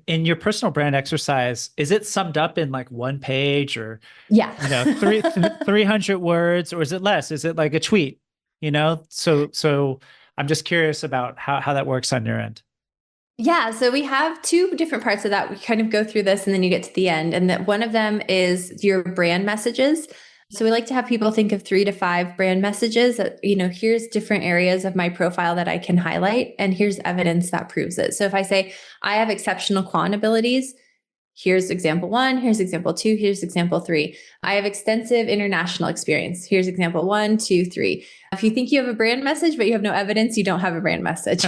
Speaker 1: in your personal brand exercise, is it summed up in like one page or 300 words, or is it less? Is it like a tweet? So I'm just curious about how that works on your end.
Speaker 2: Yeah, so we have 2 different parts of that. We kind of go through this and then you get to the end, and that one of them is your brand messages. So we like to have people think of 3 to 5 brand messages that, here's different areas of my profile that I can highlight, and here's evidence that proves it. So if I say I have exceptional quant abilities, here's example 1, here's example 2, here's example 3. I have extensive international experience. Here's example 1, 2, 3. If you think you have a brand message, but you have no evidence, you don't have a brand message.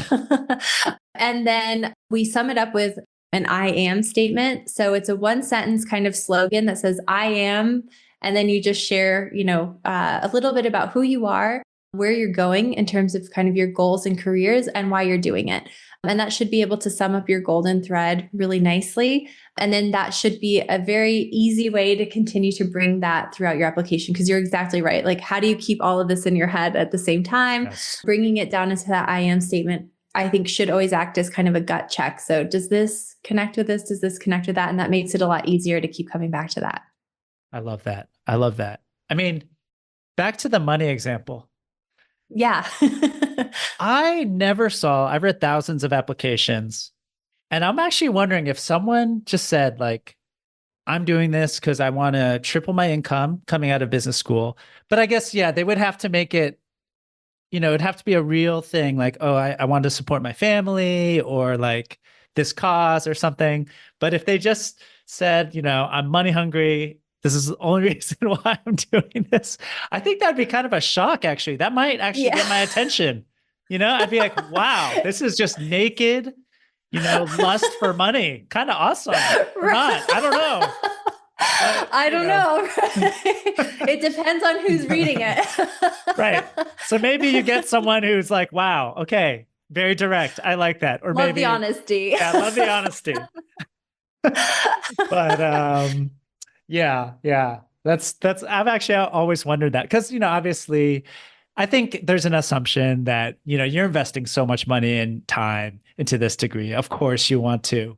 Speaker 2: And then we sum it up with an I am statement. So it's a 1-sentence kind of slogan that says I am. And then you just share, a little bit about who you are where you're going in terms of kind of your goals and careers and why you're doing it. And that should be able to sum up your golden thread really nicely. And then that should be a very easy way to continue to bring that throughout your application. Because you're exactly right. Like, how do you keep all of this in your head at the same time?
Speaker 1: Yes.
Speaker 2: Bringing it down into that I am statement, I think, should always act as kind of a gut check. So does this connect with this? Does this connect with that? And that makes it a lot easier to keep coming back to that.
Speaker 1: I love that. I love that. I mean, back to the money example.
Speaker 2: Yeah.
Speaker 1: I've read thousands of applications, and I'm actually wondering if someone just said, like, I'm doing this because I want to triple my income coming out of business school. But I guess, yeah, they would have to make it, it'd have to be a real thing. Like, oh, I want to support my family, or like this cause or something. But if they just said, I'm money hungry, this is the only reason why I'm doing this, I think that'd be kind of a shock, actually. That might actually get my attention. I'd be like, wow, this is just naked, lust for money. Kind of awesome. Or not. I don't know.
Speaker 2: I don't know. It depends on who's reading it.
Speaker 1: Right. So maybe you get someone who's like, wow, okay, very direct. I like that. Or
Speaker 2: love the honesty.
Speaker 1: Yeah, love the honesty. But yeah. That's I've actually always wondered that, because obviously I think there's an assumption that you're investing so much money and time into this degree. Of course you want to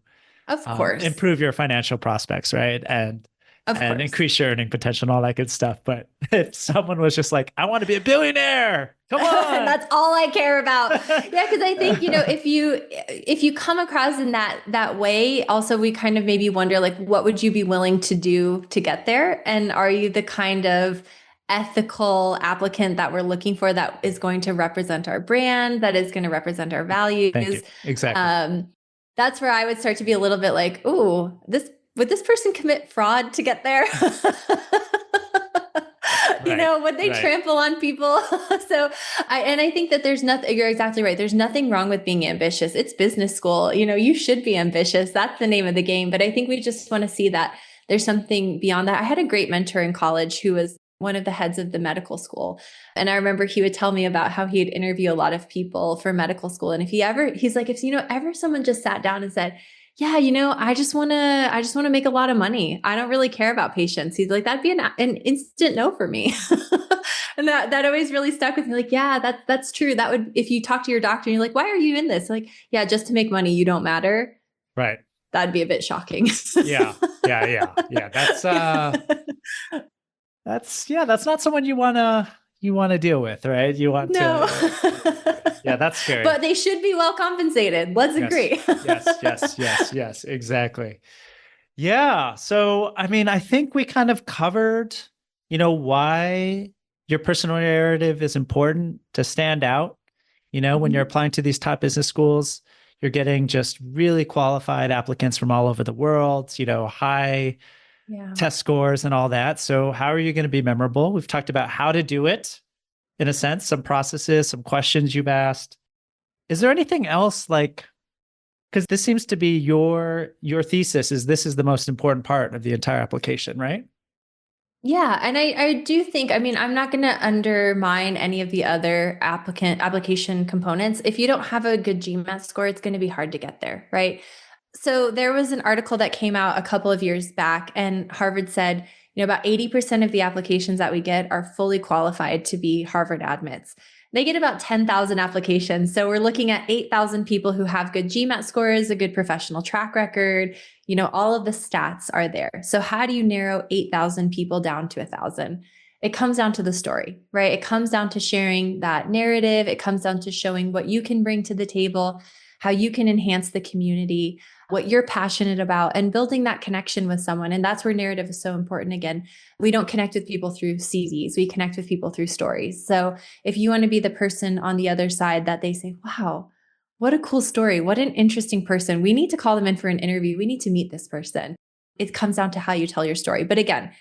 Speaker 1: improve your financial prospects, right? And increase your earning potential and all that good stuff. But if someone was just like, I want to be a billionaire, come on.
Speaker 2: That's all I care about. Yeah, because I think, if you come across in that way, also we kind of maybe wonder, like, what would you be willing to do to get there? And are you the kind of ethical applicant that we're looking for, that is going to represent our brand, that is going to represent our values?
Speaker 1: Thank you. Exactly.
Speaker 2: That's where I would start to be a little bit like, ooh, would this person commit fraud to get there? Would they trample on people? I think that there's nothing, you're exactly right. There's nothing wrong with being ambitious. It's business school. You should be ambitious. That's the name of the game. But I think we just want to see that there's something beyond that. I had a great mentor in college who was one of the heads of the medical school. And I remember he would tell me about how he'd interview a lot of people for medical school. And he's like, if, ever someone just sat down and said, yeah, I just want to make a lot of money, I don't really care about patients. He's like, that'd be an instant no for me. And that always really stuck with me. Like, yeah, that's true. That would, if you talk to your doctor and you're like, why are you in this? Like, yeah, just to make money. You don't matter.
Speaker 1: Right.
Speaker 2: That'd be a bit shocking.
Speaker 1: Yeah. That's not someone you want to deal with, right? You want to. Yeah, that's scary.
Speaker 2: But they should be well compensated. Let's agree.
Speaker 1: Yes, exactly. Yeah. So, I mean, I think we kind of covered, why your personal narrative is important to stand out. When you're applying to these top business schools, you're getting just really qualified applicants from all over the world, high test scores and all that. So how are you going to be memorable? We've talked about how to do it, in a sense, some processes, some questions you've asked. Is there anything else, like, because this seems to be your thesis, this is the most important part of the entire application, right?
Speaker 2: Yeah. And I do think, I'm not going to undermine any of the other application components. If you don't have a good GMAT score, it's going to be hard to get there, right? So there was an article that came out a couple of years back, and Harvard said, about 80% of the applications that we get are fully qualified to be Harvard admits. They get about 10,000 applications. So we're looking at 8,000 people who have good GMAT scores, a good professional track record. All of the stats are there. So how do you narrow 8,000 people down to 1,000? It comes down to the story, right? It comes down to sharing that narrative. It comes down to showing what you can bring to the table, how you can enhance the community, what you're passionate about, and building that connection with someone. And that's where narrative is so important. Again, we don't connect with people through CVs. We connect with people through stories. So if you want to be the person on the other side that they say, wow, what a cool story. What an interesting person. We need to call them in for an interview. We need to meet this person. It comes down to how you tell your story. But again,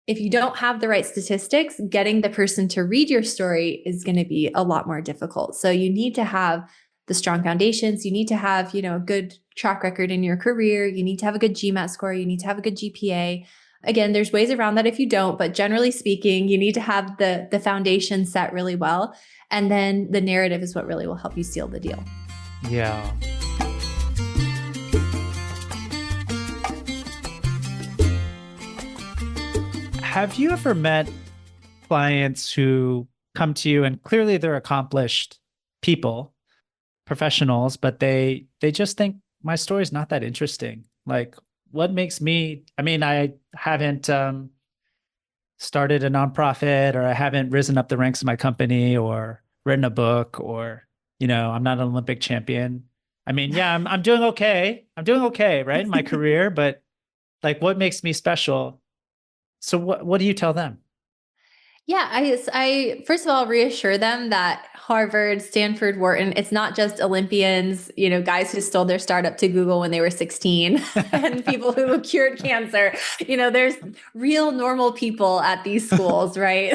Speaker 2: if you don't have the right statistics, getting the person to read your story is going to be a lot more difficult. So you need to have the strong foundations. You need to have, a good track record in your career. You need to have a good GMAT score. You need to have a good GPA. Again, there's ways around that if you don't, but generally speaking, you need to have the foundation set really well. And then the narrative is what really will help you seal the deal.
Speaker 1: Yeah. Have you ever met clients who come to you and clearly they're accomplished people, professionals, but they just think my story's not that interesting? Like, what makes me, I haven't started a nonprofit, or I haven't risen up the ranks of my company or written a book, or, I'm not an Olympic champion. Yeah, I'm doing okay. I'm doing okay, right, in my career, but like, what makes me special? So what do you tell them?
Speaker 2: Yeah, I first of all reassure them that Harvard, Stanford, Wharton, it's not just Olympians, guys who stole their startup to Google when they were 16 and people who cured cancer. There's real normal people at these schools, right?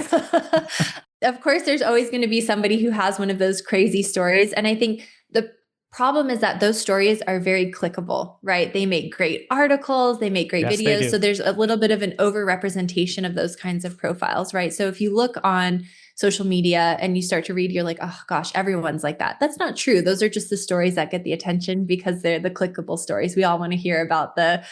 Speaker 2: Of course, there's always going to be somebody who has one of those crazy stories. And I think the problem is that those stories are very clickable, right? They make great articles, they make great videos. So there's a little bit of an overrepresentation of those kinds of profiles, right? So if you look on social media and you start to read, you're like, oh gosh, everyone's like that. That's not true. Those are just the stories that get the attention because they're the clickable stories. We all want to hear about the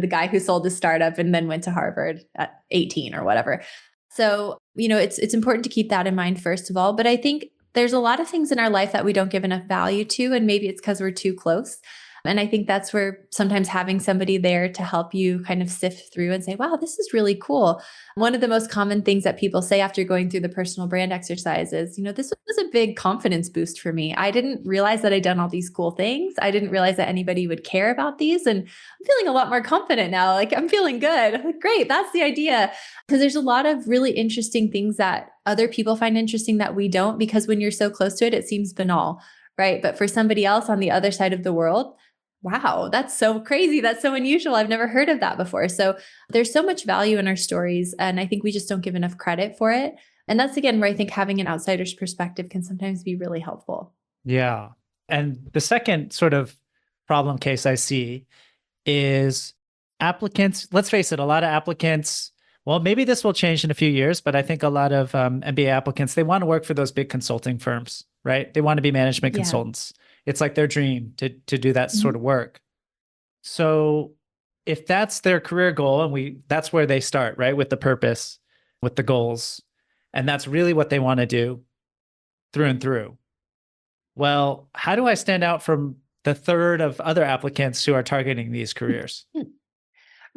Speaker 2: guy who sold his startup and then went to Harvard at 18 or whatever. So, it's important to keep that in mind, first of all. But I think there's a lot of things in our life that we don't give enough value to, and maybe it's because we're too close. And I think that's where sometimes having somebody there to help you kind of sift through and say, wow, this is really cool. One of the most common things that people say after going through the personal brand exercise is, this was a big confidence boost for me. I didn't realize that I'd done all these cool things. I didn't realize that anybody would care about these. And I'm feeling a lot more confident now. Like, I'm feeling good. Like, great. That's the idea. Because there's a lot of really interesting things that other people find interesting that we don't, because when you're so close to it, it seems banal, right? But for somebody else on the other side of the world, wow, that's so crazy. That's so unusual. I've never heard of that before. So there's so much value in our stories. And I think we just don't give enough credit for it. And that's, again, where I think having an outsider's perspective can sometimes be really helpful.
Speaker 1: Yeah. And the second sort of problem case I see is applicants. Let's face it, a lot of applicants, well, maybe this will change in a few years, but I think a lot of MBA applicants, they want to work for those big consulting firms, right? They want to be management consultants. It's like their dream to do that sort of work. So if that's their career goal, and that's where they start, right? With the purpose, with the goals, and that's really what they want to do through and through. Well, how do I stand out from the third of other applicants who are targeting these careers?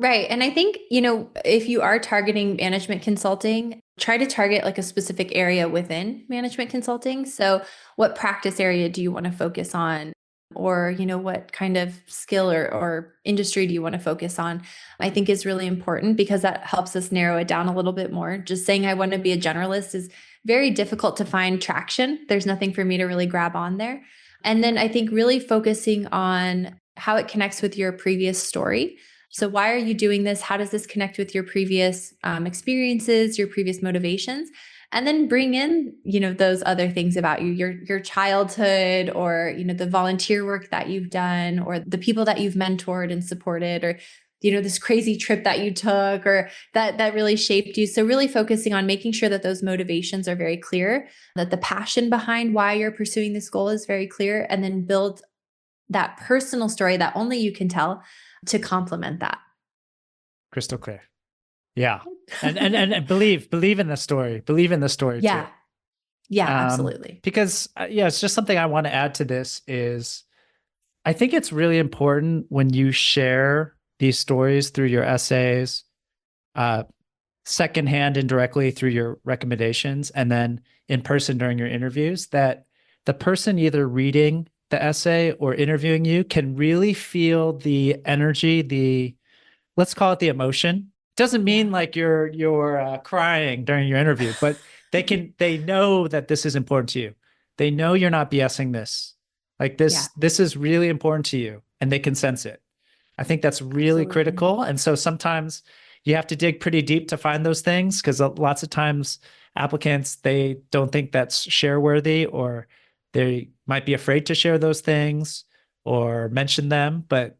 Speaker 2: Right. And I think, if you are targeting management consulting, try to target like a specific area within management consulting. So what practice area do you want to focus on? Or, what kind of skill or industry do you want to focus on? I think is really important because that helps us narrow it down a little bit more. Just saying I want to be a generalist is very difficult to find traction. There's nothing for me to really grab on there. And then I think really focusing on how it connects with your previous story. So why are you doing this? How does this connect with your previous experiences, your previous motivations? And then bring in, those other things about you, your childhood, or, the volunteer work that you've done, or the people that you've mentored and supported, or, this crazy trip that you took, or that really shaped you. So really focusing on making sure that those motivations are very clear, that the passion behind why you're pursuing this goal is very clear, and then build that personal story that only you can tell to complement that.
Speaker 1: Crystal clear. Yeah. And believe in the story. Believe in the story
Speaker 2: too. Yeah, absolutely.
Speaker 1: Because it's just something I want to add to this is I think it's really important when you share these stories through your essays, secondhand and directly through your recommendations, and then in person during your interviews, that the person either reading the essay or interviewing you can really feel the energy, let's call it the emotion. Doesn't mean like you're crying during your interview, but they know that this is important to you. They know you're not BSing this. Like this is really important to you, and they can sense it. I think that's really critical. And so sometimes you have to dig pretty deep to find those things, because lots of times applicants, they don't think that's share worthy, or they might be afraid to share those things or mention them. But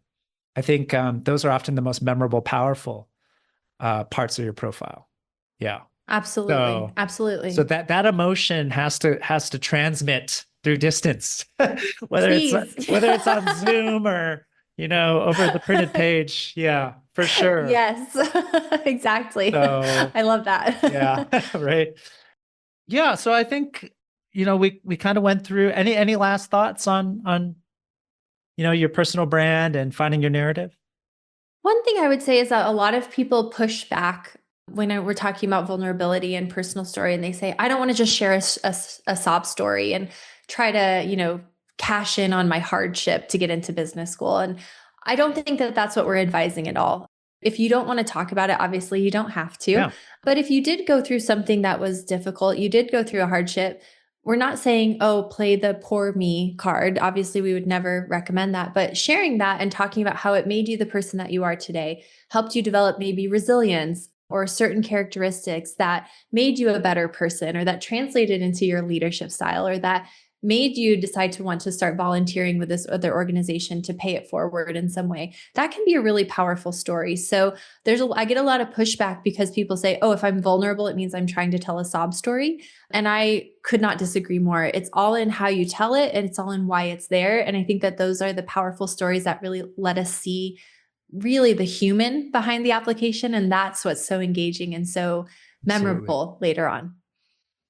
Speaker 1: I think those are often the most memorable, powerful. parts of your profile. Yeah.
Speaker 2: Absolutely. Absolutely.
Speaker 1: So that emotion has to transmit through distance, whether
Speaker 2: Please.
Speaker 1: whether it's on Zoom or, over the printed page. Yeah, for sure.
Speaker 2: Yes, exactly.
Speaker 1: So
Speaker 2: I love that.
Speaker 1: yeah, right. Yeah. So I think, we kind of went through any last thoughts on, your personal brand and finding your narrative?
Speaker 2: One thing I would say is that a lot of people push back when we're talking about vulnerability and personal story, and they say, I don't want to just share a sob story and try to, cash in on my hardship to get into business school. And I don't think that that's what we're advising at all. If you don't want to talk about it, obviously you don't have to.
Speaker 1: Yeah.
Speaker 2: But if you did go through something that was difficult, you did go through a hardship, we're not saying, oh, play the poor me card. Obviously, we would never recommend that. But sharing that and talking about how it made you the person that you are today, helped you develop maybe resilience or certain characteristics that made you a better person, or that translated into your leadership style, or that made you decide to want to start volunteering with this other organization to pay it forward in some way. That can be a really powerful story. So I get a lot of pushback because people say, oh, if I'm vulnerable, it means I'm trying to tell a sob story. And I could not disagree more. It's all in how you tell it, and it's all in why it's there. And I think that those are the powerful stories that really let us see really the human behind the application. And that's what's so engaging and so memorable
Speaker 1: Absolutely.
Speaker 2: later on.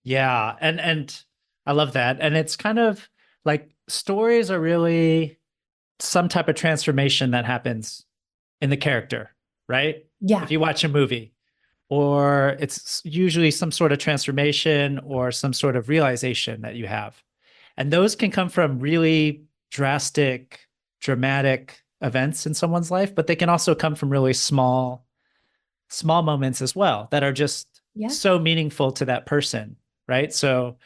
Speaker 1: Yeah. And I love that. And it's kind of like stories are really some type of transformation that happens in the character, right?
Speaker 2: Yeah.
Speaker 1: If you watch a movie, or it's usually some sort of transformation or some sort of realization that you have. And those can come from really drastic, dramatic events in someone's life, but they can also come from really small moments as well that are just so meaningful to that person, right? So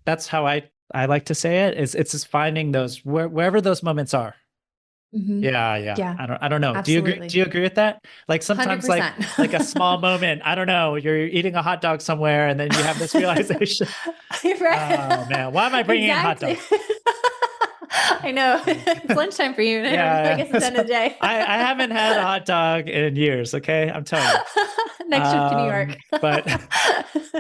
Speaker 1: that's how I like to say it, is it's just finding those wherever those moments are.
Speaker 2: Mm-hmm.
Speaker 1: Yeah. I don't know.
Speaker 2: Absolutely.
Speaker 1: Do you agree with that? Like sometimes
Speaker 2: 100%.
Speaker 1: like a small moment, I don't know, you're eating a hot dog somewhere and then you have this realization.
Speaker 2: Right.
Speaker 1: Oh man, why am I bringing in hot dogs?
Speaker 2: I know. It's lunchtime for you. Yeah. I guess it's the end of the day.
Speaker 1: I haven't had a hot dog in years, okay? I'm telling you.
Speaker 2: Next trip to New York.
Speaker 1: But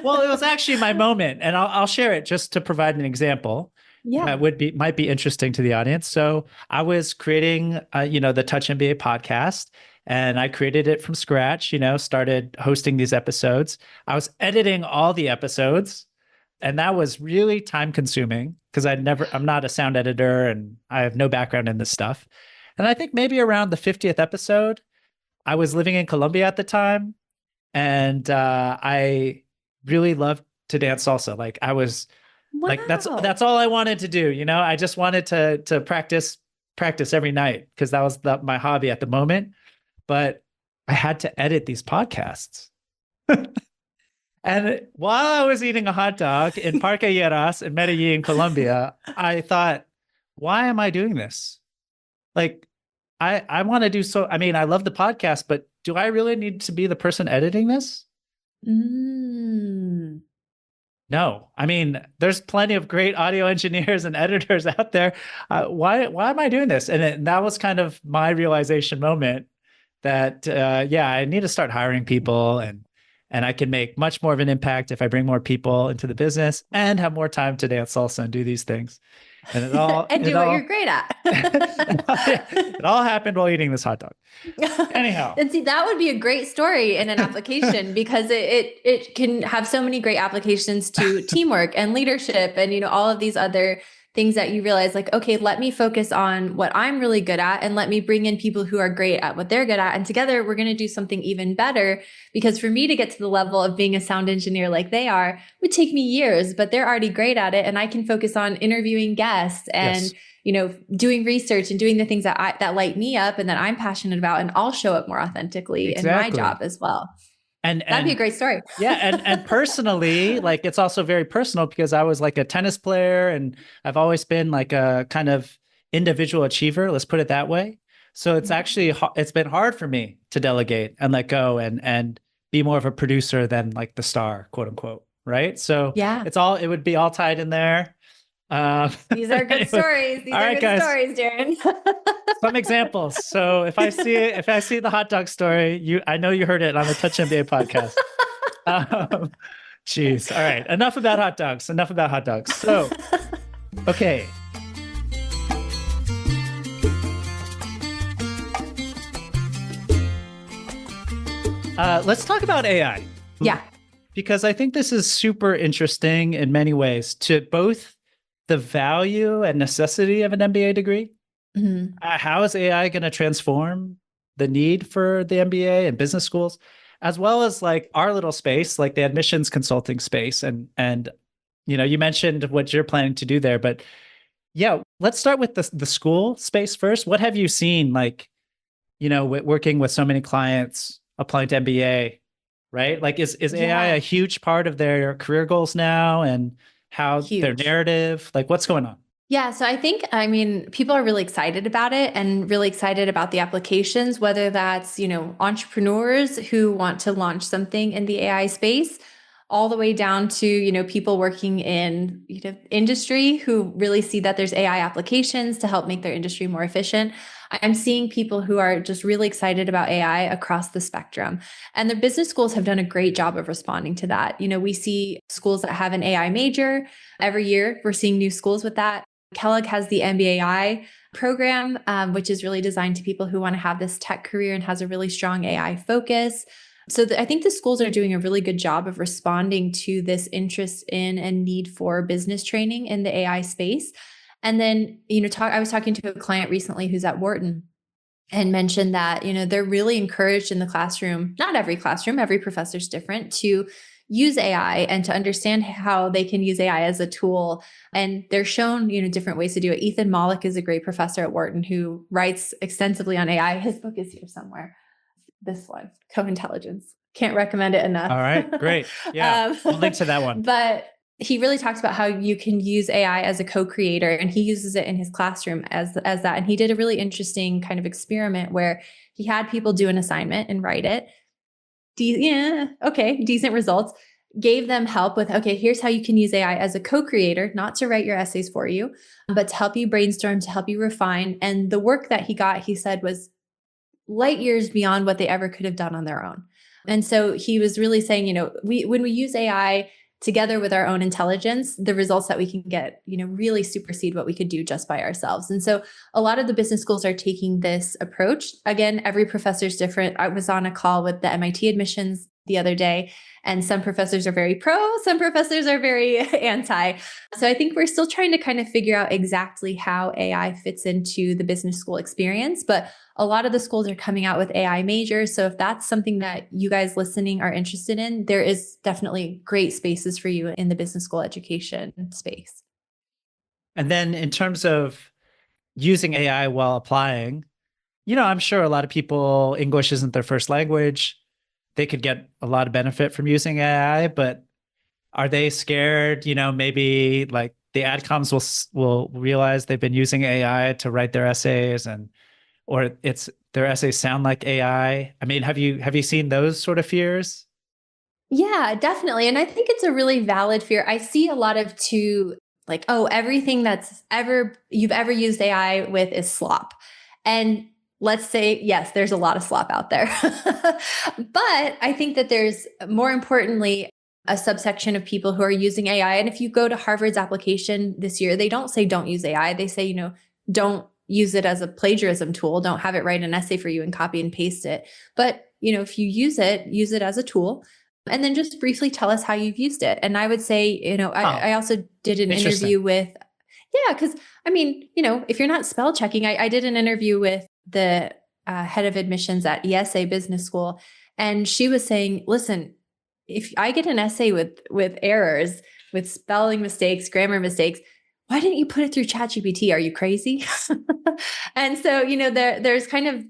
Speaker 1: well, it was actually my moment, and I'll share it just to provide an example.
Speaker 2: Yeah.
Speaker 1: That might be interesting to the audience. So I was creating the Touch MBA podcast, and I created it from scratch, started hosting these episodes. I was editing all the episodes, and that was really time consuming because I'm not a sound editor and I have no background in this stuff. And I think maybe around the 50th episode, I was living in Colombia at the time, and I really loved to dance salsa. Like I was like, that's all I wanted to do. I just wanted to practice every night because that was my hobby at the moment. But I had to edit these podcasts. And while I was eating a hot dog in Parque Lleras in Medellin, Colombia, I thought, why am I doing this? Like, I want to do so. I mean, I love the podcast, but do I really need to be the person editing this? No. I mean, there's plenty of great audio engineers and editors out there. Why am I doing this? And that was kind of my realization moment that, I need to start hiring people, and I can make much more of an impact if I bring more people into the business and have more time to dance salsa and do these things. And it all
Speaker 2: and do what you're great at.
Speaker 1: It all happened while eating this hot dog. Anyhow.
Speaker 2: And see, that would be a great story in an application because it can have so many great applications to teamwork and leadership and, all of these other things that you realize like, okay, let me focus on what I'm really good at and let me bring in people who are great at what they're good at. And together we're going to do something even better, because for me to get to the level of being a sound engineer like they are would take me years, but they're already great at it. And I can focus on interviewing guests and, doing research and doing the things that light me up and that I'm passionate about, and I'll show up more authentically in my job as well. And that'd be a great story.
Speaker 1: Yeah. And personally, like it's also very personal because I was like a tennis player and I've always been like a kind of individual achiever. Let's put it that way. So it's actually, it's been hard for me to delegate and let go and be more of a producer than like the star, quote unquote. Right. So it would be all tied in there.
Speaker 2: These are good stories. These are good stories, Darren.
Speaker 1: Some examples. So if I see the hot dog story, I know you heard it on the Touch MBA podcast. Geez. All right. Enough about hot dogs. Enough about hot dogs. So, okay. Let's talk about AI.
Speaker 2: Yeah.
Speaker 1: Because I think this is super interesting in many ways to both the value and necessity of an MBA degree. Mm-hmm. How is AI going to transform the need for the MBA and business schools, as well as like our little space, like the admissions consulting space. And you mentioned what you're planning to do there, but yeah, let's start with the school space first. What have you seen, like, working with so many clients applying to MBA, right? Like, is AI a huge part of their career goals now, and how their narrative, like what's going on?
Speaker 2: Yeah. So I mean, people are really excited about it and really excited about the applications, whether that's, entrepreneurs who want to launch something in the AI space, all the way down to, people working in industry who really see that there's AI applications to help make their industry more efficient. I'm seeing people who are just really excited about AI across the spectrum. And the business schools have done a great job of responding to that. We see schools that have an AI major. Every year, we're seeing new schools with that. Kellogg has the MBAI program, which is really designed to people who want to have this tech career and has a really strong AI focus. So I think the schools are doing a really good job of responding to this interest in and need for business training in the AI space. And then, I was talking to a client recently who's at Wharton and mentioned that, they're really encouraged in the classroom, not every classroom, every professor's different, to use AI and to understand how they can use AI as a tool. And they're shown, different ways to do it. Ethan Mollick is a great professor at Wharton who writes extensively on AI. His book is here somewhere. This one, Co-Intelligence. Can't recommend it enough.
Speaker 1: All right, great. Yeah, we'll link to that one.
Speaker 2: But he really talks about how you can use AI as a co-creator, and he uses it in his classroom as that. And he did a really interesting kind of experiment where he had people do an assignment and write it. Decent results. Gave them help with, okay, here's how you can use AI as a co-creator, not to write your essays for you, but to help you brainstorm, to help you refine. And the work that he got, he said, was light years beyond what they ever could have done on their own. And so he was really saying, when we use AI together with our own intelligence, the results that we can get, really supersede what we could do just by ourselves. And so a lot of the business schools are taking this approach. Again, every professor is different. I was on a call with the MIT admissions the other day, and some professors are very pro, some professors are very anti. So I think we're still trying to kind of figure out exactly how AI fits into the business school experience. But a lot of the schools are coming out with AI majors. So if that's something that you guys listening are interested in, there is definitely great spaces for you in the business school education space.
Speaker 1: And then in terms of using AI while applying, I'm sure a lot of people, English isn't their first language. They could get a lot of benefit from using AI, but are they scared, maybe like the adcoms will realize they've been using AI to write their essays, or their essays sound like AI? I mean, have you seen those sort of fears?
Speaker 2: Yeah, definitely. And I think it's a really valid fear. I see a lot of like, oh, everything you've ever used AI with is slop. And let's say, yes, there's a lot of slop out there. But I think that there's, more importantly, a subsection of people who are using AI. And if you go to Harvard's application this year, they don't say don't use AI. They say, don't use it as a plagiarism tool. Don't have it write an essay for you and copy and paste it. But, if you use it as a tool. And then just briefly tell us how you've used it. And I would say, I also did an interview with, because I mean, if you're not spell checking, I did an interview with the head of admissions at ESA Business School. And she was saying, listen, if I get an essay with errors, with spelling mistakes, grammar mistakes, why didn't you put it through ChatGPT? Are you crazy? And so, there's kind of,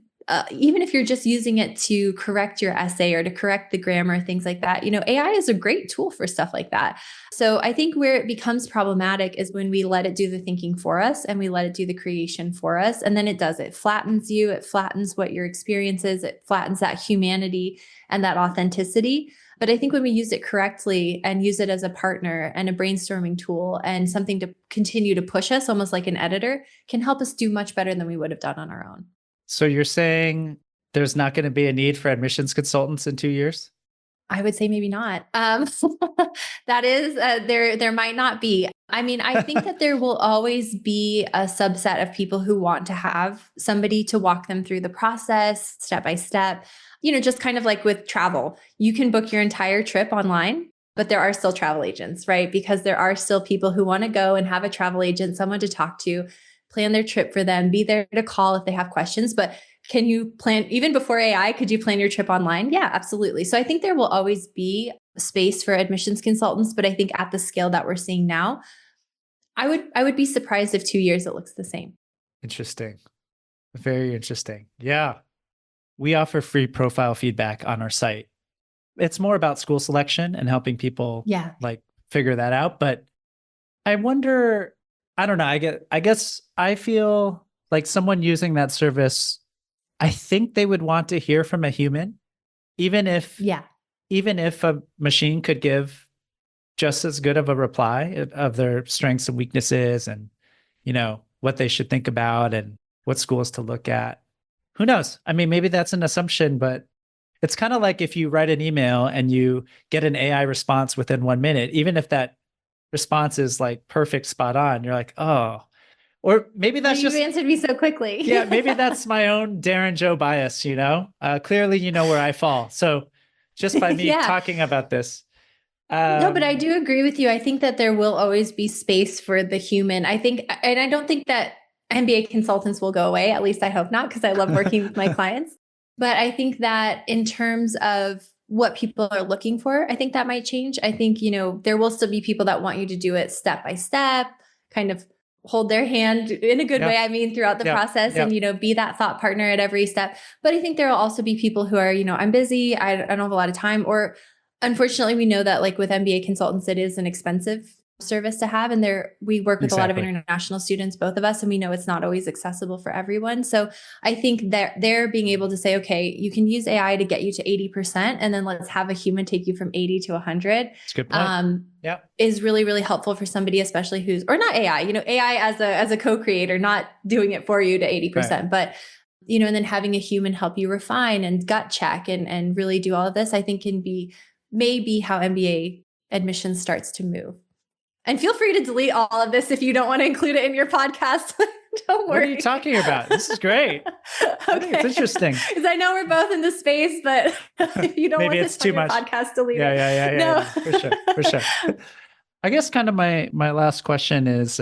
Speaker 2: even if you're just using it to correct your essay or to correct the grammar, things like that, AI is a great tool for stuff like that. So I think where it becomes problematic is when we let it do the thinking for us and we let it do the creation for us. And then it flattens you. It flattens what your experience is. It flattens that humanity and that authenticity. But I think when we use it correctly and use it as a partner and a brainstorming tool and something to continue to push us, almost like an editor, can help us do much better than we would have done on our own.
Speaker 1: So you're saying there's not going to be a need for admissions consultants in 2 years?
Speaker 2: I would say maybe not. That is, there might not be. I mean, I think that there will always be a subset of people who want to have somebody to walk them through the process step by step. Just kind of like with travel, you can book your entire trip online, but there are still travel agents, right? Because there are still people who want to go and have a travel agent, someone to talk to, plan their trip for them, be there to call if they have questions. But can you plan, even before AI, could you plan your trip online? Yeah, absolutely. So I think there will always be space for admissions consultants, but I think at the scale that we're seeing now, I would be surprised if 2 years it looks the same.
Speaker 1: Interesting. Very interesting. Yeah. We offer free profile feedback on our site. It's more about school selection and helping people figure that out. But I wonder, I don't know, I guess I feel like someone using that service, I think they would want to hear from a human, even if a machine could give just as good of a reply of their strengths and weaknesses and, what they should think about and what schools to look at. Who knows? I mean, maybe that's an assumption, but it's kind of like if you write an email and you get an AI response within 1 minute, even if that response is like perfect, spot on, you're like, oh, or maybe that's
Speaker 2: you answered me so quickly.
Speaker 1: Yeah, maybe that's my own Darren Joe bias, clearly you know where I fall. So just by me talking about this.
Speaker 2: No, but I do agree with you. I think that there will always be space for the human. I think, and I don't think that MBA consultants will go away. At least I hope not, because I love working with my clients. But I think that in terms of what people are looking for, I think that might change. I think, there will still be people that want you to do it step by step, kind of hold their hand in a good way. I mean, throughout the process and, be that thought partner at every step. But I think there will also be people who are, I'm busy. I don't have a lot of time. Or unfortunately, we know that like with MBA consultants, it is an expensive service to have. And we work with a lot of international students, both of us, and we know it's not always accessible for everyone. So I think that they're being able to say, okay, you can use AI to get you to 80%, and then let's have a human take you from 80 to 100.
Speaker 1: That's a good point.
Speaker 2: Is really, really helpful for somebody, especially who's, or not AI, AI as a co-creator, not doing it for you to 80%, but and then having a human help you refine and gut check and really do all of this, I think maybe how MBA admissions starts to move. And feel free to delete all of this if you don't want to include it in your podcast. Don't worry.
Speaker 1: What are you talking about? This is great. I think it's interesting.
Speaker 2: Because I know we're both in the space, but if you don't want this on your podcast, delete it.
Speaker 1: Yeah. No. For sure. I guess kind of my last question is,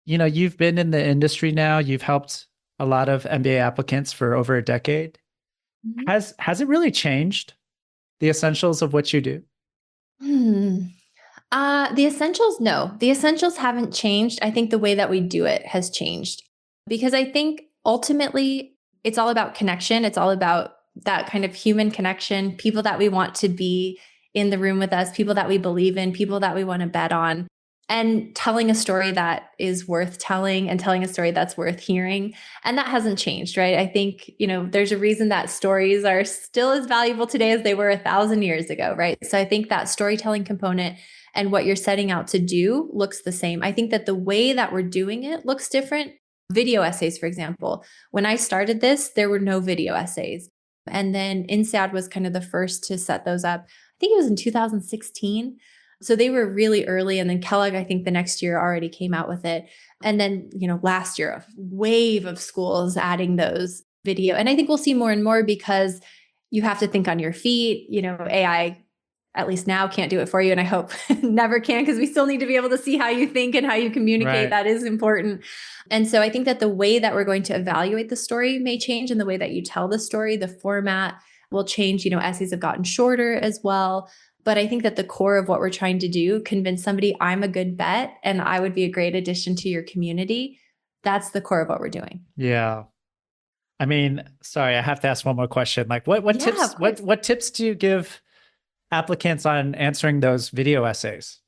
Speaker 1: you've been in the industry now. You've helped a lot of MBA applicants for over a decade. Mm-hmm. Has it really changed the essentials of what you do?
Speaker 2: The essentials, no. The essentials haven't changed. I think the way that we do it has changed, because I think ultimately it's all about connection. It's all about that kind of human connection, people that we want to be in the room with us, people that we believe in, people that we want to bet on, and telling a story that is worth telling and telling a story that's worth hearing. And that hasn't changed, right? I think, there's a reason that stories are still as valuable today as they were 1,000 years ago, right? So I think that storytelling component and what you're setting out to do looks the same. I think that the way that we're doing it looks different. Video essays, for example. When I started this, there were no video essays. And then INSEAD was kind of the first to set those up. I think it was in 2016. So they were really early. And then Kellogg, I think the next year already came out with it. And then, last year, a wave of schools adding those video. And I think we'll see more and more, because you have to think on your feet. AI, at least now, can't do it for you. And I hope never can, because we still need to be able to see how you think and how you communicate. Right. That is important. And so I think that the way that we're going to evaluate the story may change, and the way that you tell the story, the format will change. Essays have gotten shorter as well. But I think that the core of what we're trying to do, convince somebody I'm a good bet and I would be a great addition to your community. That's the core of what we're doing.
Speaker 1: Yeah. I mean, sorry, I have to ask one more question. Like what tips do you give applicants on answering those video essays?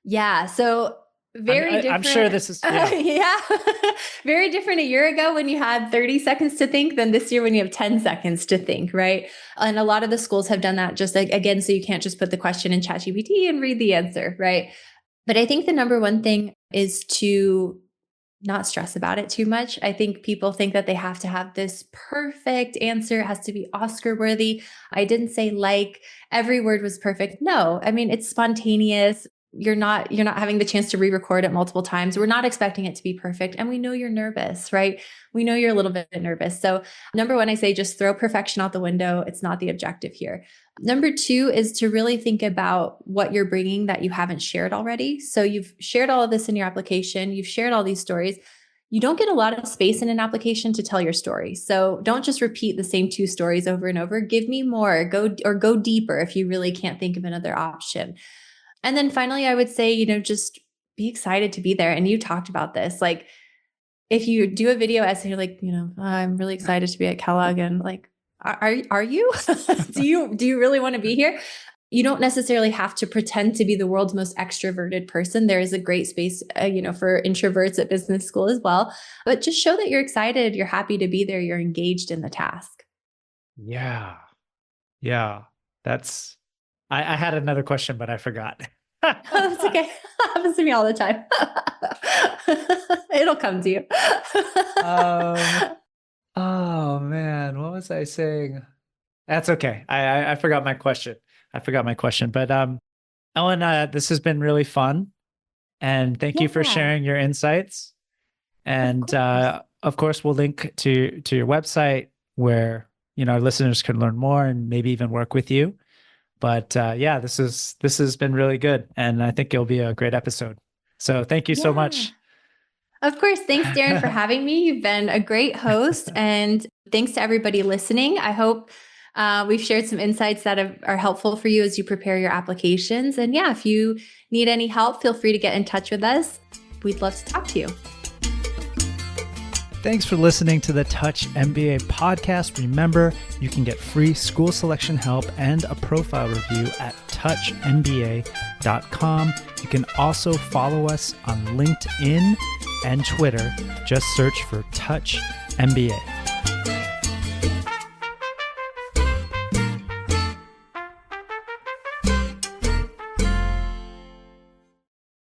Speaker 2: Yeah. So Very different.
Speaker 1: I'm sure this is,
Speaker 2: yeah. Very different a year ago when you had 30 seconds to think than this year when you have 10 seconds to think, right? And a lot of the schools have done that just like, again, so you can't just put the question in ChatGPT and read the answer, right? But I think the number one thing is to not stress about it too much. I think people think that they have to have this perfect answer. It has to be Oscar worthy. I didn't say like every word was perfect. No, I mean, it's spontaneous. You're not having the chance to re-record it multiple times. We're not expecting it to be perfect. And we know you're nervous, right? We know you're a little bit nervous. So number one, I say just throw perfection out the window. It's not the objective here. Number two is to really think about what you're bringing that you haven't shared already. So you've shared all of this in your application. You've shared all these stories. You don't get a lot of space in an application to tell your story. So don't just repeat the same 2 stories over and over. Give me more, go deeper if you really can't think of another option. And then finally, I would say, just be excited to be there. And you talked about this, like if you do a video essay, you're like, I'm really excited to be at Kellogg, and like, are you? do you really want to be here? You don't necessarily have to pretend to be the world's most extroverted person. There is a great space, for introverts at business school as well. But just show that you're excited, you're happy to be there, you're engaged in the task.
Speaker 1: Yeah. That's. I had another question, but I forgot.
Speaker 2: Oh, that's okay. Happens to me all the time. It'll come to you.
Speaker 1: Oh man, what was I saying? That's okay. I forgot my question. But Ellin, this has been really fun, and thank you for sharing your insights. And of course, we'll link to your website where our listeners can learn more and maybe even work with you. But this has been really good, and I think it'll be a great episode. So thank you so much.
Speaker 2: Of course. Thanks, Darren, for having me. You've been a great host, and thanks to everybody listening. I hope we've shared some insights that are helpful for you as you prepare your applications. And if you need any help, feel free to get in touch with us. We'd love to talk to you.
Speaker 1: Thanks for listening to the Touch MBA podcast. Remember, you can get free school selection help and a profile review at touchmba.com. You can also follow us on LinkedIn and Twitter. Just search for Touch MBA.